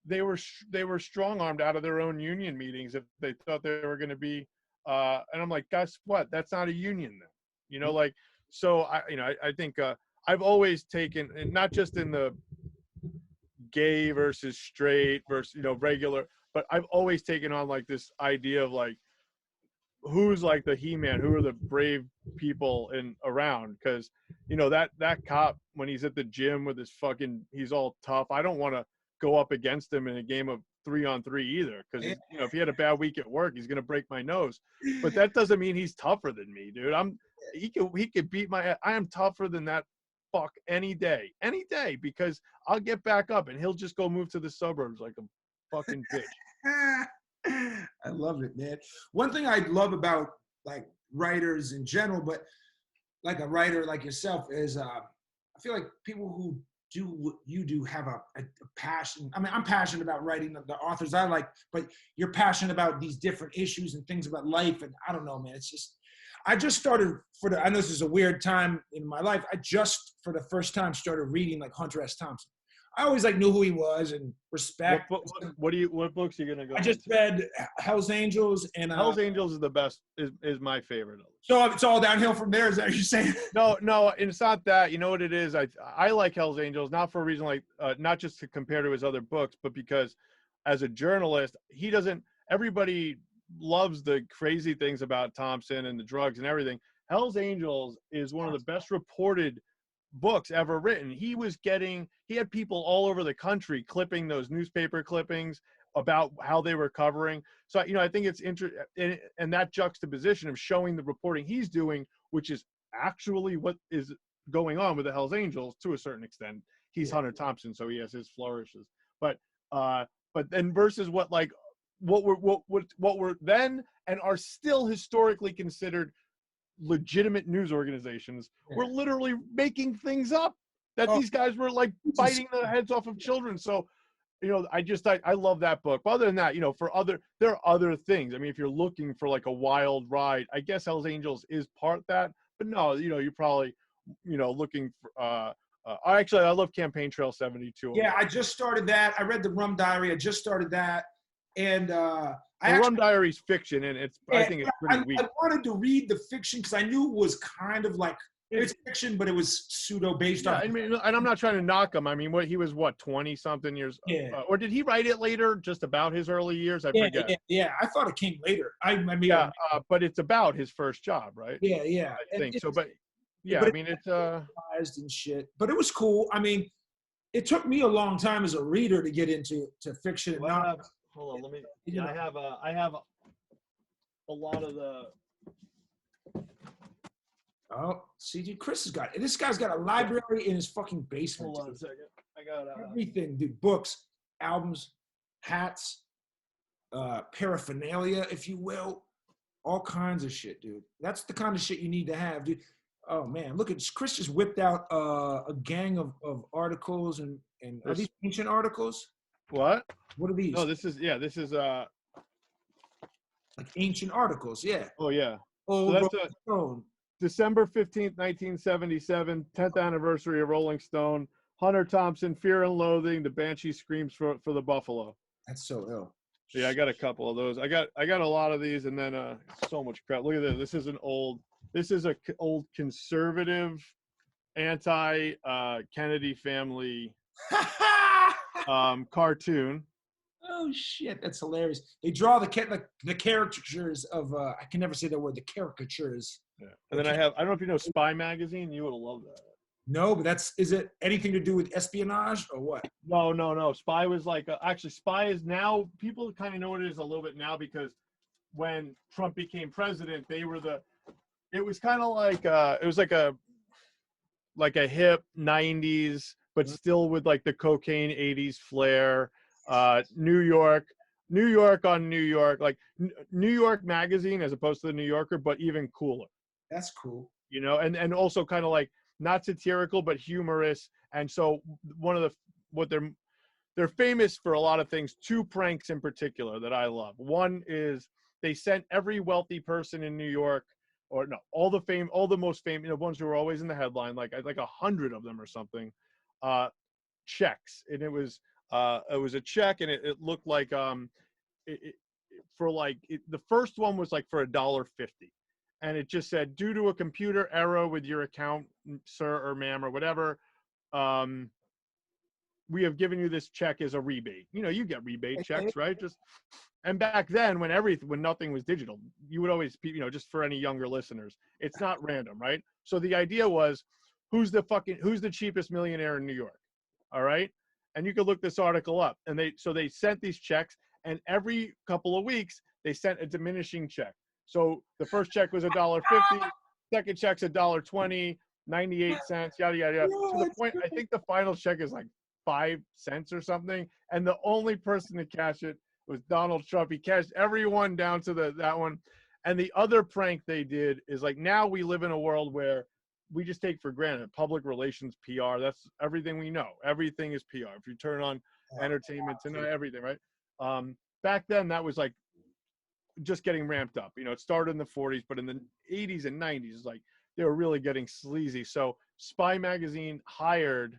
they were strong armed out of their own union meetings if they thought they were going to be. And I'm like, guess what? That's not a union then. Like, so I think I've always taken, and not just in the gay versus straight versus regular, but I've always taken on like this idea of like, who's like the He-Man, who are the brave people around, because that cop, when he's at the gym with his he's all tough, I don't want to go up against him in a game of 3-on-3 either, because if he had a bad week at work, he's gonna break my nose. But that doesn't mean he's tougher than me, dude. He could beat my. I am tougher than that fuck any day, because I'll get back up and he'll just go move to the suburbs like a fucking bitch. I love it, man. One thing I love about like writers in general, but like a writer like yourself, is I feel like people who do what you do have a passion. I mean, I'm passionate about writing the authors I like, but you're passionate about these different issues and things about life. And I don't know, man, it's just, I just started I know this is a weird time in my life. I just, for the first time, started reading like Hunter S. Thompson. I always like knew who he was and respect. What books are you gonna go? I just read Hell's Angels, and Hell's Angels is the best. Is my favorite. So it's all downhill from there. Is that what you're saying? No, it's not that. You know what it is? I like Hell's Angels, not for a reason like not just to compare to his other books, but because as a journalist, he doesn't. Everybody loves the crazy things about Thompson and the drugs and everything. Hell's Angels is one of the best reported books ever written. He had people all over the country clipping those newspaper clippings about how they were covering. So I think it's interesting, and that juxtaposition of showing the reporting he's doing, which is actually what is going on with the Hells Angels to a certain extent. He's Hunter Thompson, so he has his flourishes, but then versus what were then and are still historically considered legitimate news organizations were literally making things up that these guys were like biting the heads off of children. So I love that book. But other than that, there are other things. I mean, if you're looking for like a wild ride, I guess Hell's Angels is part that, but no, you're probably looking for actually I love Campaign Trail 72. Yeah, I just started that. I read the Rum Diary. I just started that. And Rum Diary's fiction, and I think it's pretty weak. I wanted to read the fiction because I knew it was kind of like, it's fiction, but it was pseudo based on. I mean, and I'm not trying to knock him. I mean, he was 20-something years? Yeah. Or did he write it later, just about his early years? I forget. Yeah, I thought it came later. I mean, yeah, but it's about his first job, right? Yeah. I think so, but yeah, I mean, it's and shit. But it was cool. I mean, it took me a long time as a reader to get into fiction. Hold on, let me. Yeah, I have a lot of the. Oh, see, Chris has got it. This guy's got a library in his fucking basement. Hold on a second. I got everything, dude. Books, albums, hats, paraphernalia, if you will. all kinds of shit, dude. That's the kind of shit you need to have, dude. Oh man, look at Chris just whipped out a gang of articles and are these ancient articles? What? What are these? No, this is Like ancient articles, yeah. oh yeah. So Old that's Rolling Stone. December 15th, 1977, 10th anniversary of Rolling Stone. Hunter Thompson, Fear and Loathing, the Banshee Screams for the Buffalo. That's so ill. Yeah, I got a couple of those. I got a lot of these, and then so much crap. Look at this. This is an old conservative, anti Kennedy family cartoon. Oh shit, that's hilarious. They draw the caricatures of I can never say that word. The caricatures. Yeah. And then I don't know if you know Spy Magazine. You would have loved that. No, but is it anything to do with espionage or what? No. Spy was like actually Spy is now people kind of know what it is a little bit now because when Trump became president, it was kind of like it was like a hip 90s but still with like the cocaine 80s flair. New York on New York, like New York Magazine as opposed to the New Yorker, but even cooler. That's cool. You know, and also kind of like not satirical but humorous. And so one of what they're famous for a lot of things. Two pranks in particular that I love. One is they sent every wealthy person in New York, or no, all the most famous, ones who were always in the headline, like 100 of them or something, checks, and it was a check, and it looked like the first one was like for $1.50, and it just said, due to a computer error with your account, sir or ma'am or whatever, we have given you this check as a rebate. You get rebate checks, right? And back then when nothing was digital, you would always, just for any younger listeners, it's not random, right? So the idea was, who's the cheapest millionaire in New York? All right. And you could look this article up, and they sent these checks, and every couple of weeks they sent a diminishing check. So the first check was $1.50, second check's $1.20, 98 cents, yada yada yada. To the point, I think the final check is like 5 cents or something, and the only person to cash it was Donald Trump. He cashed everyone down to that one. And the other prank they did is, like, now we live in a world where we just take for granted public relations, PR. That's everything we know. Everything is PR. If you turn on Entertainment Tonight, everything, right? Back then, that was like just getting ramped up. It started in the 40s, but in the 80s and 90s, like, they were really getting sleazy. So Spy Magazine hired,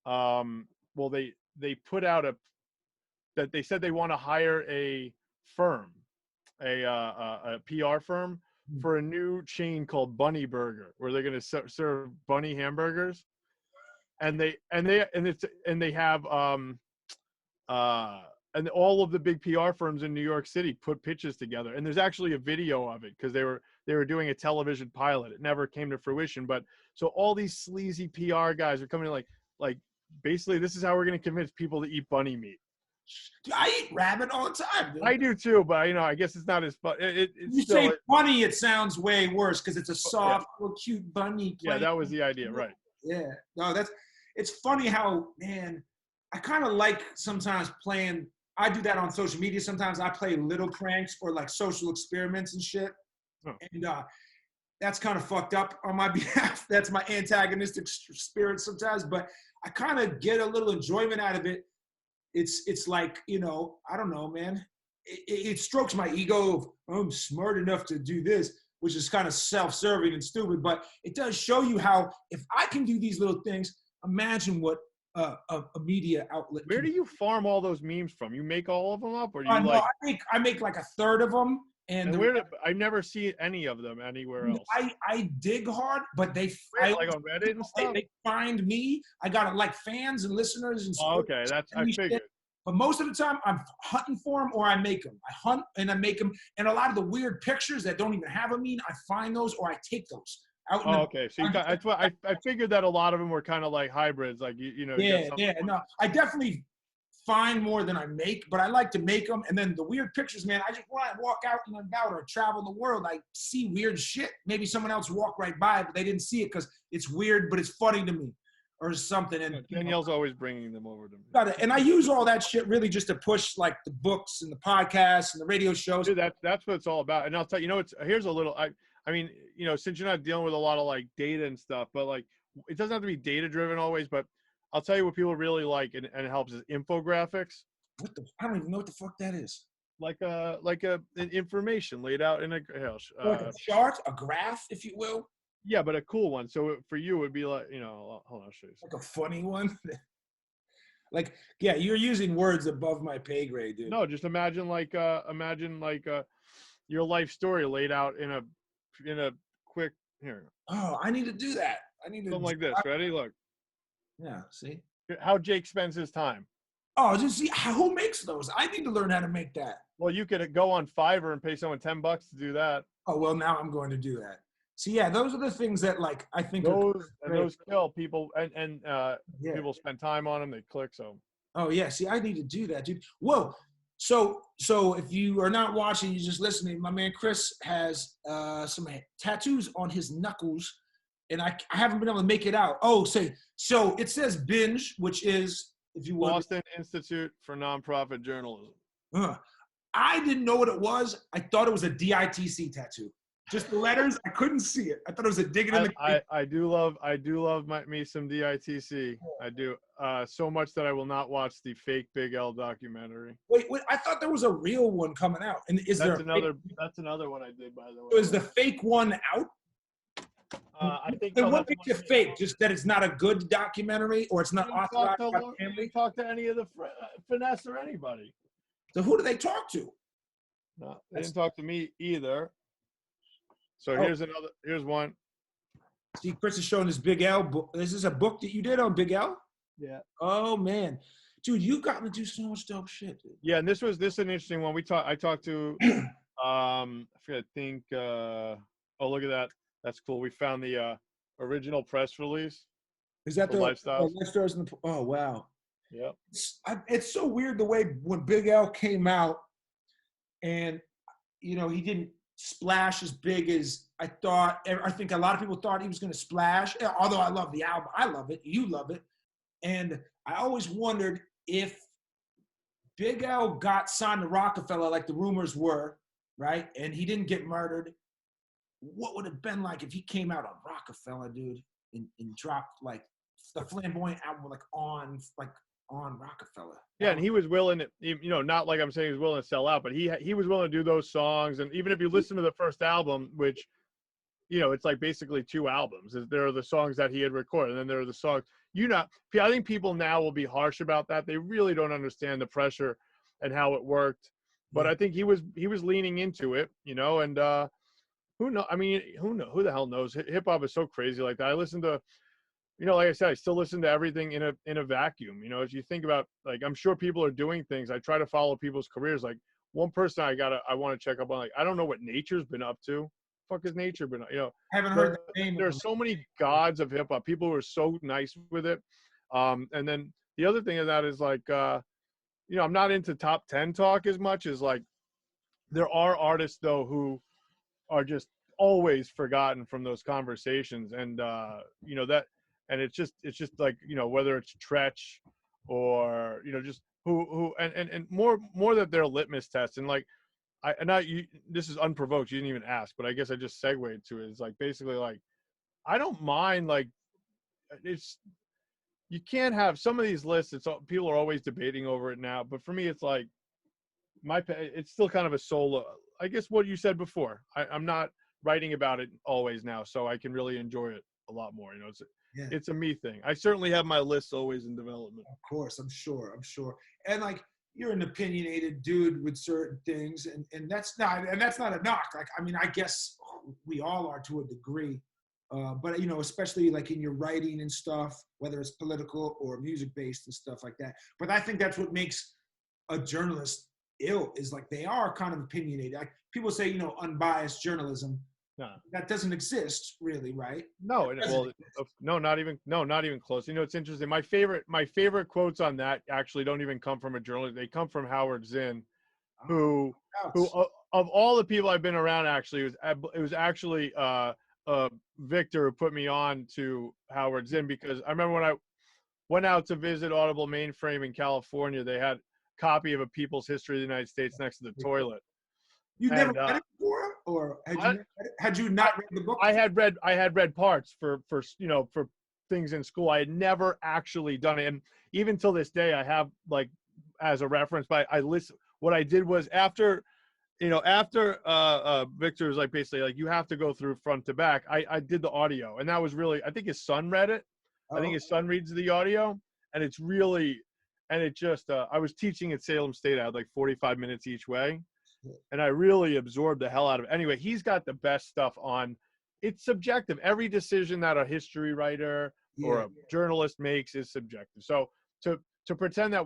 they put out that they said they want to hire a firm, a PR firm, for a new chain called Bunny Burger, where they're going to serve bunny hamburgers, and they have and all of the big PR firms in New York City put pitches together, and there's actually a video of it because they were doing a television pilot. It never came to fruition, but so all these sleazy PR guys are coming in like basically, this is how we're going to convince people to eat bunny meat. Dude, I eat rabbit all the time, dude. I do too, but I guess it's not as fun. You say bunny, it sounds way worse because it's a soft, little cute bunny. Yeah, that was the idea, right? Yeah, no, it's funny how, man, I kind of like sometimes playing. I do that on social media. Sometimes I play little pranks or like social experiments and shit, and that's kind of fucked up on my behalf. That's my antagonistic spirit sometimes, but I kind of get a little enjoyment out of it. It's like, I don't know, man. It strokes my ego of, I'm smart enough to do this, which is kind of self-serving and stupid. But it does show you how, if I can do these little things, imagine what a media outlet. Where do you farm all those memes from? You make all of them up, or do you no, I make like a third of them. And I never see any of them anywhere else. I dig hard, but like on Reddit and stuff. They find me. I got like fans and listeners and stuff. Oh, okay, I figured. But most of the time, I'm hunting for them, or I make them. I hunt and I make them. And a lot of the weird pictures that don't even have a mean, I find those or I take those. Okay. So that's what I figured, that a lot of them were kind of like hybrids, like Yeah. No, I definitely find more than I make, but I like to make them. And then the weird pictures, man, I just want to walk out and about or travel the world. I see weird shit. Maybe someone else walked right by it, but they didn't see it because it's weird, but it's funny to me. or something. And Danielle's always bringing them over to me. got it. And I use all that shit really just to push like the books and the podcasts and the radio shows. Dude, that's what it's all about. And I'll tell you, here's a little. I mean, since you're not dealing with a lot of like data and stuff, but like it doesn't have to be data driven always. But I'll tell you what people really like and it helps is infographics. I don't even know what the fuck that is. Like an information laid out in a Like a chart, a graph, if you will. Yeah, but a cool one. So for you, it would be like, hold on, I'll show you. Like a funny one. Like, yeah, you're using words above my pay grade, dude. No, just imagine your life story laid out in a quick here. Oh, I need to do that. I need to Something like this. Ready? Look. Yeah, see? How Jake spends his time. Oh, just see who makes those. I need to learn how to make that. Well, you could go on Fiverr and pay someone $10 to do that. Oh, well, now I'm going to do that. So yeah, those are the things that like I think those kill people and people spend time on them. They click. So. Oh yeah, see, I need to do that, dude. Whoa. So if you are not watching, you're just listening. My man Chris has some tattoos on his knuckles, and I haven't been able to make it out. Oh, so it says binge, which is if you will, Boston Institute for Nonprofit Journalism. I didn't know what it was. I thought it was a DITC tattoo. Just the letters. I couldn't see it. I thought it was a dig in the. I do love me some DITC. I do so much that I will not watch the fake Big L documentary. Wait! I thought there was a real one coming out. And that's another one I did, by the way. So is the fake one out? I think. Then what makes it fake? Just that it's not a good documentary, or it's not authorized by the family. Talk to any of the finesse or anybody. So who do they talk to? No, they didn't talk to me either. So here's one. See, Chris is showing this Big L book. This is a book that you did on Big L? Yeah. Oh man. Dude, you've gotten to do so much dope shit, dude. Yeah, and this is an interesting one. I talked to I think oh, look at that. That's cool. We found the original press release. Is that the lifestyle? Oh wow. Yeah. It's so weird the way when Big L came out and he didn't splash as big as I thought. I think a lot of people thought he was going to splash, although I love the album. I love it. You love it. And I always wondered if Big L got signed to Rockefeller like the rumors were, right? And he didn't get murdered. What would it have been like if he came out on Rockefeller, dude, and dropped like the Flamboyant album on Rockefeller? Yeah, and he was willing to, not like I'm saying he was willing to sell out, but he was willing to do those songs. And even if you listen to the first album, which, it's like basically 2 albums. There are the songs that he had recorded, and then there are the songs. I think people now will be harsh about that. They really don't understand the pressure and how it worked. But I think he was leaning into it, and who knows? I mean, who the hell knows? Hip hop is so crazy like that. I listen to, like I said, I still listen to everything in a vacuum. As you think about, like, I'm sure people are doing things. I try to follow people's careers. Like one person I want to check up on. Like, I don't know what Nature's been up to. Fuck has Nature been? Haven't heard the name. There are so many gods of hip hop. People who are so nice with it. And then the other thing of that is like, I'm not into top 10 talk as much as like, there are artists though who are just always forgotten from those conversations, and and it's just like whether it's Tretch or just who and more that they're litmus tests, and like this is unprovoked, you didn't even ask, but I guess I just segued to it. It's like basically like I don't mind, like it's you can't have some of these lists. People are always debating over it now, but for me it's like it's still kind of a solo. I guess what you said before. I'm not writing about it always now, so I can really enjoy it a lot more. It's a me thing. I certainly have my lists always in development. Of course, I'm sure. And like you're an opinionated dude with certain things, and that's not a knock. Like I mean, I guess we all are to a degree, but especially like in your writing and stuff, whether it's political or music based and stuff like that. But I think that's what makes a journalist ill, is like they are kind of opinionated. Like people say, unbiased journalism. No. That doesn't exist really, right? No, not even close. It's interesting. My favorite quotes on that actually don't even come from a journalist. They come from Howard Zinn, who of all the people I've been around, actually, it was actually Victor who put me on to Howard Zinn, because I remember went out to visit Audible Mainframe in California. They had a copy of A People's History of the United States next to the toilet. You never And read it before, or what? had you not read the book? I had read parts for for things in school. I had never actually done it, and even till this day, I have like as a reference. But I listen. What I did was after Victor was like basically like you have to go through front to back. I did the audio, and that was really. I think his son read it. I think his son reads the audio, and it's really, and it just. I was teaching at Salem State. I had like 45 minutes each way. And I really absorbed the hell out of it. Anyway, he's got the best stuff on. It's subjective. Every decision that a history writer or a journalist makes is subjective. So to pretend that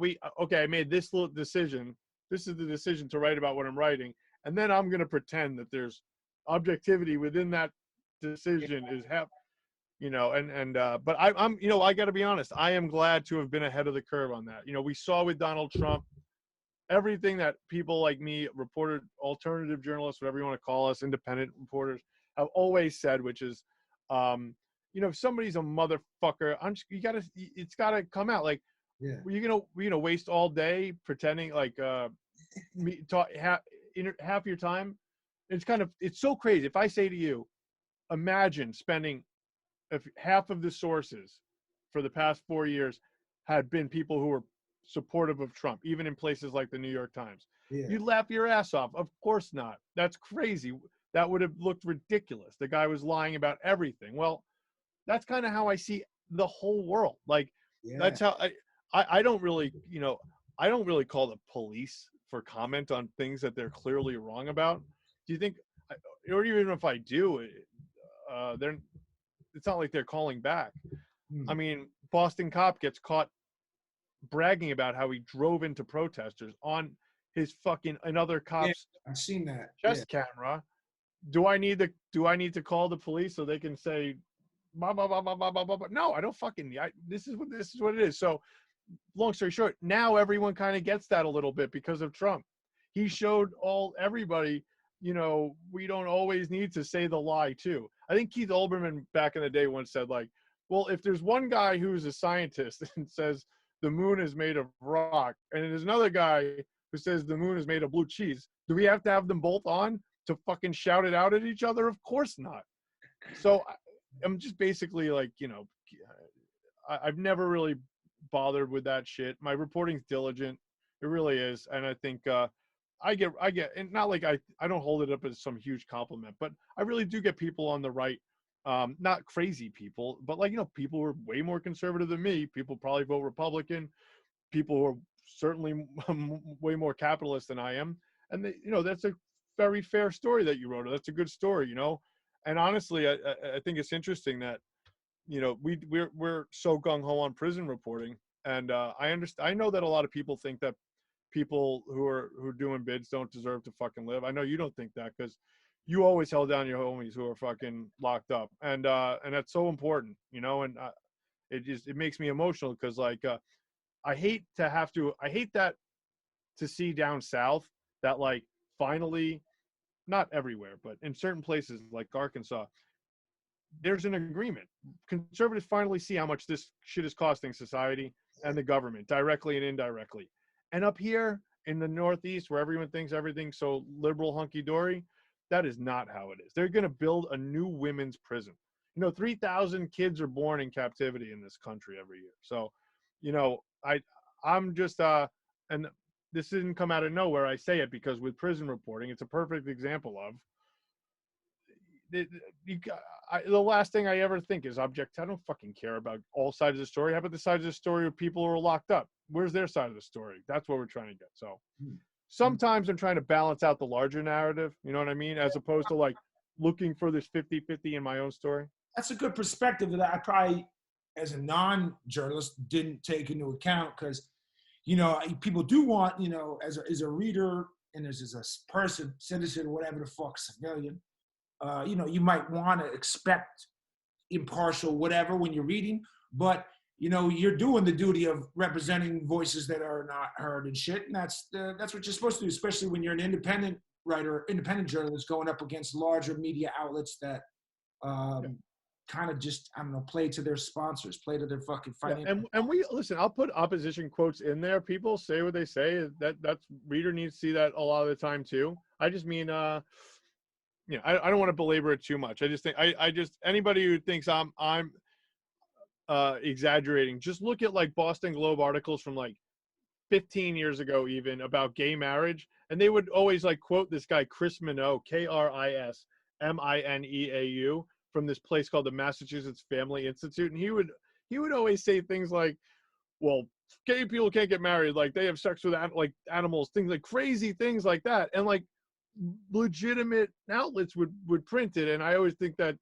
I made this little decision. This is the decision to write about what I'm writing, and then I'm going to pretend that there's objectivity within that decision but I'm I got to be honest. I am glad to have been ahead of the curve on that. We saw with Donald Trump. Everything that people like me, reported, alternative journalists, whatever you want to call us, independent reporters, have always said, which is, if somebody's a motherfucker, it's gotta come out. Like, you're gonna waste all day pretending like half your time. It's so crazy. If I say to you, imagine spending if half of the sources for the past 4 years had been people who were supportive of Trump, even in places like the New York Times. You'd laugh your ass off. Of course not. That's crazy. That would have looked ridiculous. The guy was lying about everything. Well, that's kind of how I see the whole world. Like, that's how I don't really, I don't really call the police for comment on things that they're clearly wrong about. Do you think, or even if I do, it's not like they're calling back. I mean, Boston cop gets caught bragging about how he drove into protesters on his fucking another cop's I've seen that chest camera. Do I need to call the police so they can say blah, blah, blah, blah, blah, blah, blah? No, I don't fucking. This is what it is. So, long story short, now everyone kind of gets that a little bit because of Trump. He showed everybody, we don't always need to say the lie too. I think Keith Olbermann back in the day once said like, well, if there's one guy who's a scientist and says the moon is made of rock, and there's another guy who says the moon is made of blue cheese, do we have to have them both on to fucking shout it out at each other? Of course not. So I'm just basically like, I've never really bothered with that shit. My reporting's diligent. It really is. And I think I get, and not like I don't hold it up as some huge compliment, but I really do get people on the right. Not crazy people, but like, people who are way more conservative than me. People probably vote Republican. People who are certainly way more capitalist than I am. And that's a very fair story that you wrote. That's a good story, And honestly, I think it's interesting that, we're so gung ho on prison reporting. And I know that a lot of people think that people who are doing bids don't deserve to fucking live. I know you don't think that because you always held down your homies who are fucking locked up, and that's so important, and it makes me emotional because like I hate that to see down south that like finally, not everywhere, but in certain places like Arkansas, there's an agreement. Conservatives finally see how much this shit is costing society and the government directly and indirectly, and up here in the Northeast where everyone thinks everything's so liberal hunky-dory, that is not how it is. They're going to build a new women's prison. 3,000 kids are born in captivity in this country every year. So, I'm just, and this didn't come out of nowhere. I say it because with prison reporting, it's a perfect example of the last thing I ever think is object. I don't fucking care about all sides of the story. How about the sides of the story of people who are locked up? Where's their side of the story? That's what we're trying to get. So sometimes I'm trying to balance out the larger narrative, you know what I mean? As opposed to like looking for this 50-50 in my own story. That's a good perspective that I probably, as a non-journalist, didn't take into account because, people do want, as a reader and as a person, citizen, whatever the fuck, civilian, you might want to expect impartial whatever when you're reading, but you're doing the duty of representing voices that are not heard and shit, and that's what you're supposed to do, especially when you're an independent writer, independent journalist going up against larger media outlets that kind of just, I don't know, play to their sponsors, play to their fucking Yeah, financial. and we listen. I'll put opposition quotes in there. People say what they say. That's reader needs to see that a lot of the time too. I just mean, I don't want to belabor it too much. I just think I just anybody who thinks I'm exaggerating, just look at like Boston Globe articles from like 15 years ago, even about gay marriage, and they would always like quote this guy Chris Minow, KrisMineau, from this place called the Massachusetts Family Institute, and he would always say things like, well, gay people can't get married, like they have sex with like animals, things like crazy things like that, and like legitimate outlets would print it. And I always think that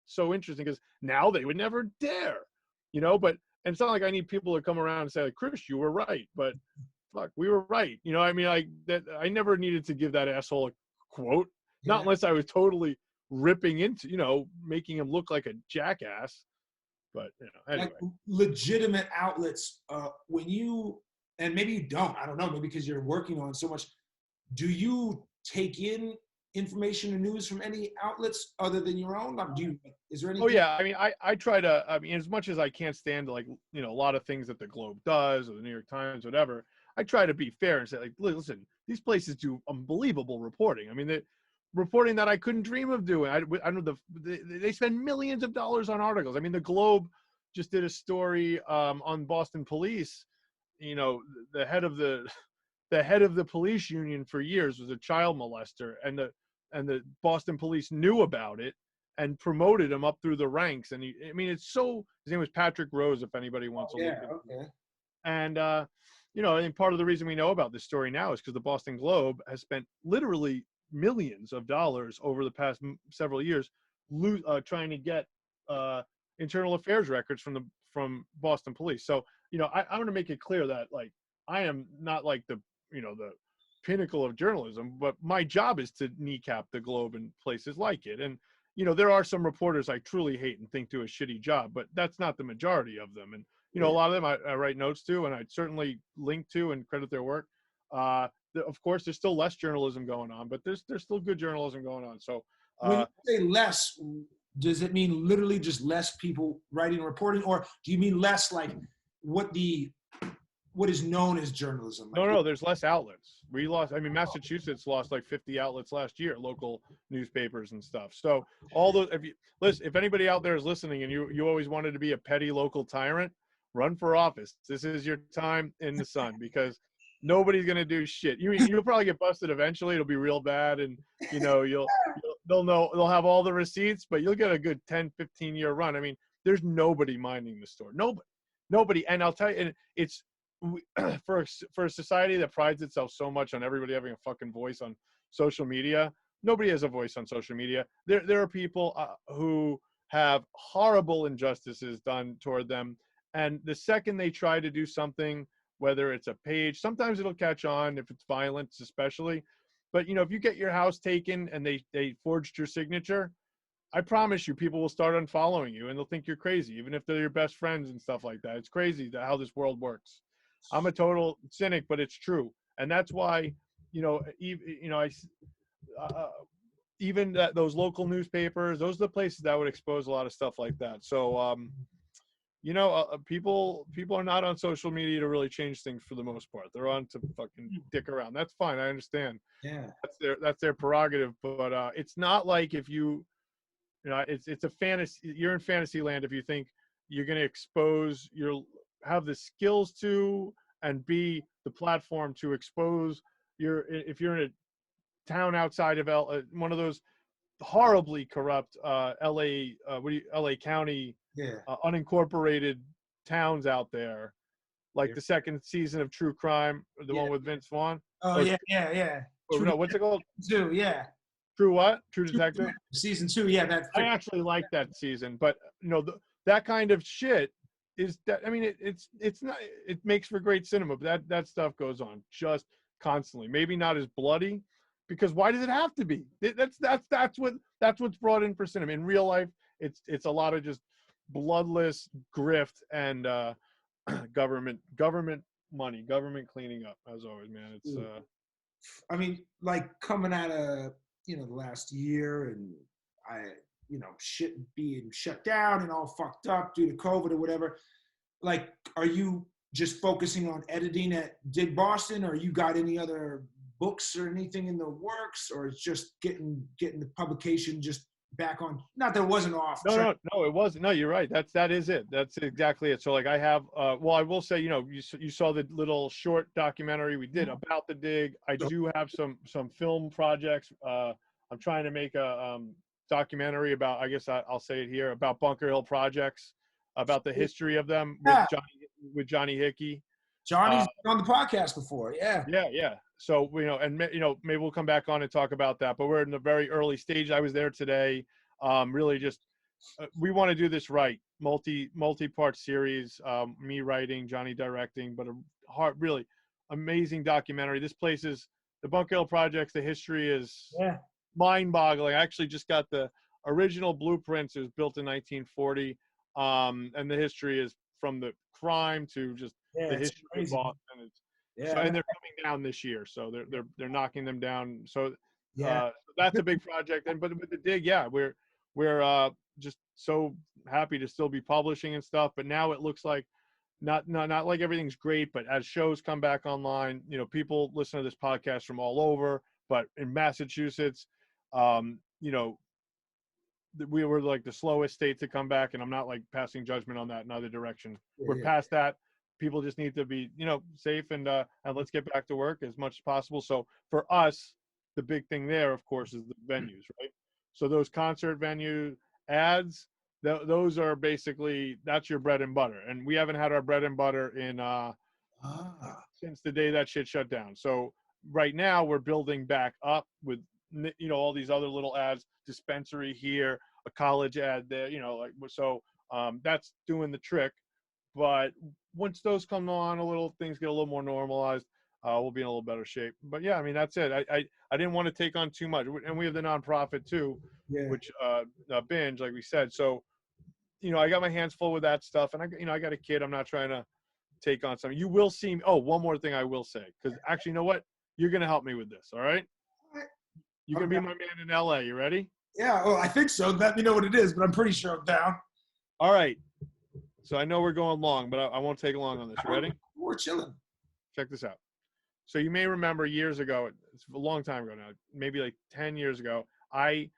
so interesting because now they would never dare, but and it's not like I need people to come around and say like, Chris, you were right, but fuck, we were right. I mean, I never needed to give that asshole a quote, not unless I was totally ripping into, making him look like a jackass. But anyway, like legitimate outlets, when you, and maybe you don't, I don't know, maybe because you're working on so much, do you take in information and news from any outlets other than your own? Like, is there anything? oh yeah, I mean, I try to, I mean, as much as I can't stand like a lot of things that the Globe does or the New York Times, whatever, I try to be fair and say like, listen, these places do unbelievable reporting. I mean, they reporting that I couldn't dream of doing. I know they spend millions of dollars on articles. I mean, the Globe just did a story on Boston police. The head of the police union for years was a child molester, and the Boston police knew about it and promoted him up through the ranks. And I mean, his name was Patrick Rose, if anybody wants to look at it. And I think part of the reason we know about this story now is because the Boston Globe has spent literally millions of dollars over the past several years trying to get internal affairs records from Boston police. So I want to make it clear that like I am not like the pinnacle of journalism, but my job is to kneecap the Globe and places like it. And there are some reporters I truly hate and think do a shitty job, but that's not the majority of them. And a lot of them I write notes to, and I certainly link to and credit their work. Of course, there's still less journalism going on, but there's still good journalism going on. So when you say less, does it mean literally just less people writing and reporting, or do you mean less like what is known as journalism? Like, no, there's less outlets. Massachusetts lost like 50 outlets last year, local newspapers and stuff. So all those, if anybody out there is listening and you always wanted to be a petty local tyrant, run for office. This is your time in the sun, because nobody's gonna do shit. You'll probably get busted eventually. It'll be real bad, and they'll have all the receipts, but you'll get a good 10-15 year run. I mean, there's nobody minding the store. Nobody. And I'll tell you, and it's for a society that prides itself so much on everybody having a fucking voice on social media. Nobody has a voice on social media. There are people who have horrible injustices done toward them, and the second they try to do something, whether it's a page, sometimes it'll catch on if it's violence, especially. But if you get your house taken and they forged your signature, I promise you, people will start unfollowing you and they'll think you're crazy, even if they're your best friends and stuff like that. It's crazy how this world works. I'm a total cynic, but it's true, and that's why, even those local newspapers, those are the places that would expose a lot of stuff like that. So, people are not on social media to really change things for the most part. They're on to fucking dick around. That's fine. I understand. yeah, That's their prerogative. But it's not like if it's a fantasy. You're in fantasy land if you think you're going to have the skills to and be the platform to expose if you're in a town outside of one of those horribly corrupt LA County unincorporated towns out there, like the second season of True Crime, the one with Vince Vaughn. Oh yeah. No, what's it called? True what? True Detective. Season 2, yeah. I actually like that season, but that kind of shit is that. I mean, it's not. It makes for great cinema, but that stuff goes on just constantly. Maybe not as bloody, because why does it have to be? That's what's brought in for cinema. In real life, it's a lot of just bloodless grift and government money, government cleaning up, as always, man. It's I mean, like coming out of the last year, and shit being shut down and all fucked up due to COVID or whatever. Like, are you just focusing on editing at Dig Boston, or you got any other books or anything in the works, or it's just getting the publication just back on? Not that it wasn't off. No, it wasn't. No, you're right. That is it. That's exactly it. So like I have, well, I will say, you saw the little short documentary we did about the dig. I do have some film projects. I'm trying to make a documentary about, I guess I'll say it here, about Bunker Hill projects, about the history of them with Johnny Hickey. Johnny's been on the podcast before. Yeah. Yeah. So, and maybe we'll come back on and talk about that, but we're in the very early stage. I was there today. Really just, we want to do this right. Multi-part series, me writing, Johnny directing, but a really amazing documentary. This place is, the Bunker Hill projects, the history is mind-boggling. I actually just got the original blueprints. It was built in 1940. And the history is from the crime to just the history of Boston. So, and they're coming down this year, so they're knocking them down. So that's a big project. But with the dig, we're just so happy to still be publishing and stuff. But now it looks like not like everything's great, but as shows come back online, people listen to this podcast from all over. But in Massachusetts, we were like the slowest state to come back, and I'm not like passing judgment on that in either direction. We're past that. People just need to be, safe and let's get back to work as much as possible. So for us, the big thing there, of course, is the venues, right? So those concert venue ads, those are basically, that's your bread and butter. And we haven't had our bread and butter in since the day that shit shut down. So right now we're building back up with, all these other little ads, dispensary here, a college ad there, that's doing the trick. But once those come on a little, things get a little more normalized, we'll be in a little better shape. But yeah, I mean, that's it. I didn't want to take on too much. And we have the nonprofit too, which Binge, like we said. So, I got my hands full with that stuff. And I got a kid. I'm not trying to take on something. You will see me. Oh, one more thing I will say. Because actually, you know what? You're going to help me with this. All right? You're going to be my man in LA. You ready? Yeah. Oh, I think so. Let me know what it is, but I'm pretty sure I'm down. All right. So I know we're going long, but I won't take long on this. You ready? We're chilling. Check this out. So you may remember years ago, it's a long time ago now, maybe like 10 years ago, I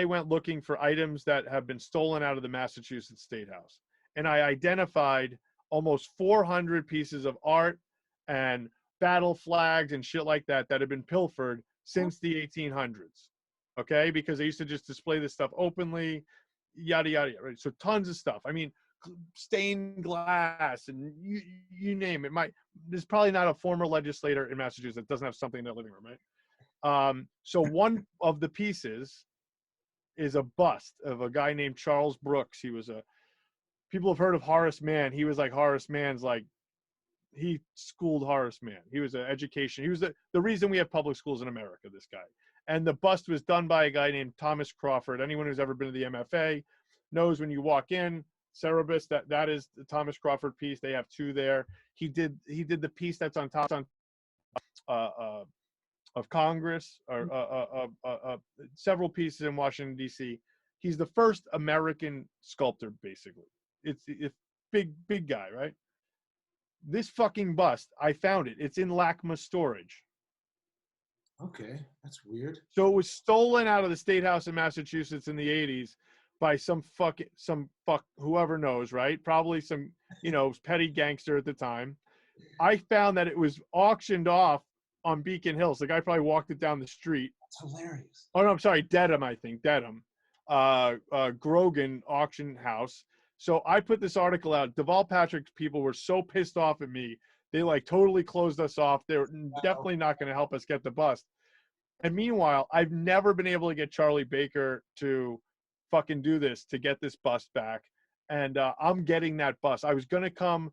went looking for items that have been stolen out of the Massachusetts State House. And I identified almost 400 pieces of art and battle flags and shit like that that have been pilfered since the 1800s. Okay? Because they used to just display this stuff openly, yada, yada, yada. Right? So tons of stuff. I mean, stained glass and you name it. There's probably not a former legislator in Massachusetts that doesn't have something in their living room, right? So one of the pieces is a bust of a guy named Charles Brooks. He was people have heard of Horace Mann. He was like Horace Mann's, like, he schooled Horace Mann. He was an education. He was the reason we have public schools in America, this guy. And the bust was done by a guy named Thomas Crawford. Anyone who's ever been to the MFA knows when you walk in, Cerebus, that is the Thomas Crawford piece. They have two there. He did the piece that's on top of Congress, or several pieces in Washington D.C. He's the first American sculptor, basically. It's big guy, right? This fucking bust, I found it. It's in LACMA storage. Okay, that's weird. So it was stolen out of the State House in Massachusetts in the 80s. By some fuck whoever knows, right? Probably some, petty gangster at the time. I found that it was auctioned off on Beacon Hill. So the guy probably walked it down the street. That's hilarious. Oh no, I'm sorry, Dedham, I think. Dedham. Grogan auction house. So I put this article out. Deval Patrick's people were so pissed off at me. They like totally closed us off. They're definitely not going to help us get the bust. And meanwhile, I've never been able to get Charlie Baker to fucking do this to get this bust back, and I'm getting that bust. I was gonna come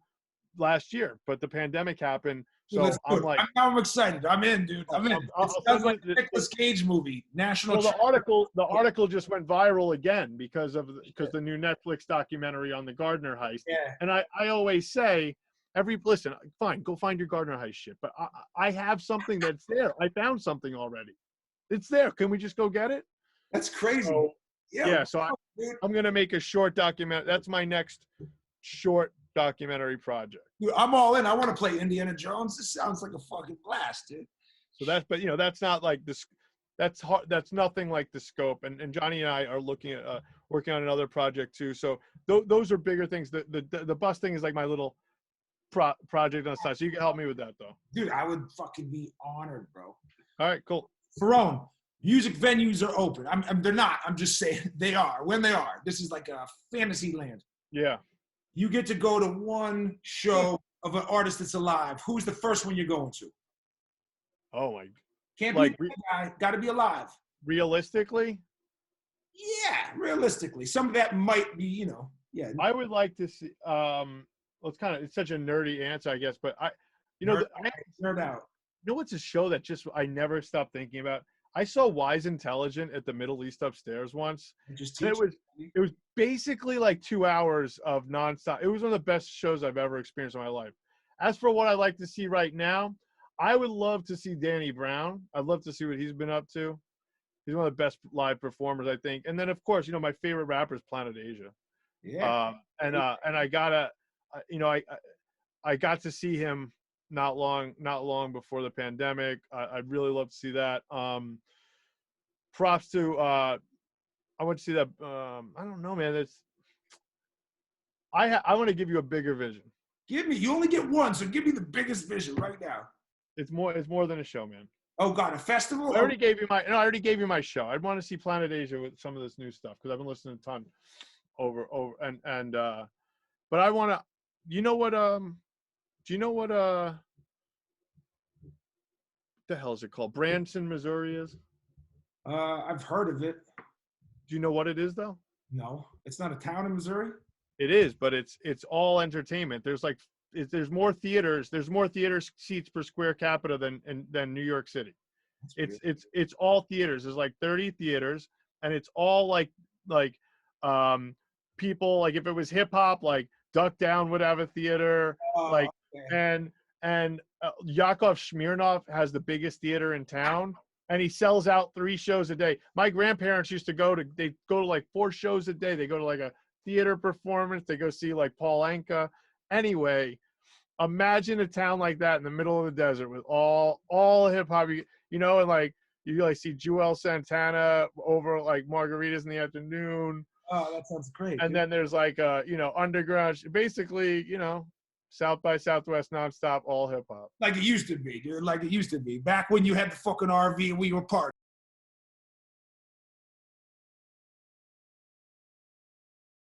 last year, but the pandemic happened, so I'm like, I'm excited. I'm in, dude. I'm in. It sounds like a Nicolas Cage movie. National. Well, the article just went viral again because the new Netflix documentary on the Gardner heist. Yeah. And I always say, listen, fine, go find your Gardner heist shit, but I have something that's there. I found something already. It's there. Can we just go get it? That's crazy. So, Yeah, so dude, I'm gonna make a short document. That's my next short documentary project. dude, I'm all in. I want to play Indiana Jones. This sounds like a fucking blast, dude. So that's, but that's not like this. That's hard. That's nothing like the scope. And Johnny and I are looking at working on another project too. So those are bigger things. The bus thing is like my little project on the side. So you can help me with that though. Dude, I would fucking be honored, bro. All right, cool. Faraone, music venues are open. They're not. I'm just saying they are. When they are. This is like a fantasy land. Yeah. You get to go to one show of an artist that's alive. Who's the first one you're going to? Oh my. Can't Like, be a guy. Got to be alive. Realistically? Yeah, realistically. Some of that might be, yeah. I would like to see. Well, it's such a nerdy answer, I guess, but Nerd out. What's a show that just I never stopped thinking about? I saw Wise Intelligent at the Middle East upstairs once. It was basically like 2 hours of nonstop. It was one of the best shows I've ever experienced in my life. As for what I like to see right now, I would love to see Danny Brown. I'd love to see what he's been up to. He's one of the best live performers, I think. And then, of course, my favorite rapper is Planet Asia. Yeah. And I gotta, I got to see him not long before the pandemic. I'd really love to see that. Props to I want to see that. I don't know, man. I want to give you a bigger vision. You only get one, so give me the biggest vision right now. It's more than a show, man. Oh God, a festival? I already gave you my show. I'd want to see Planet Asia with some of this new stuff because I've been listening a ton over but I want to, do you know what the hell is it called? Branson, Missouri is? I've heard of it. Do you know what it is though? No, it's not a town in Missouri. It is, but it's all entertainment. There's more theaters. There's more theater seats per square capita than New York City. It's all theaters. There's like 30 theaters, and it's all like people, like if it was hip hop, like Duck Down would have a theater, okay. and Yakov Smirnoff has the biggest theater in town, and he sells out 3 shows a day. My grandparents used to go to like 4 shows a day. They go to like a theater performance. They go see like Paul Anka. Anyway, imagine a town like that in the middle of the desert with all hip hop, and like you like see Joel Santana over like margaritas in the afternoon. Oh, that sounds great. And then there's like underground, basically, South by Southwest nonstop, all hip hop. Like it used to be, dude. Like it used to be. Back when you had the fucking RV and we were partying.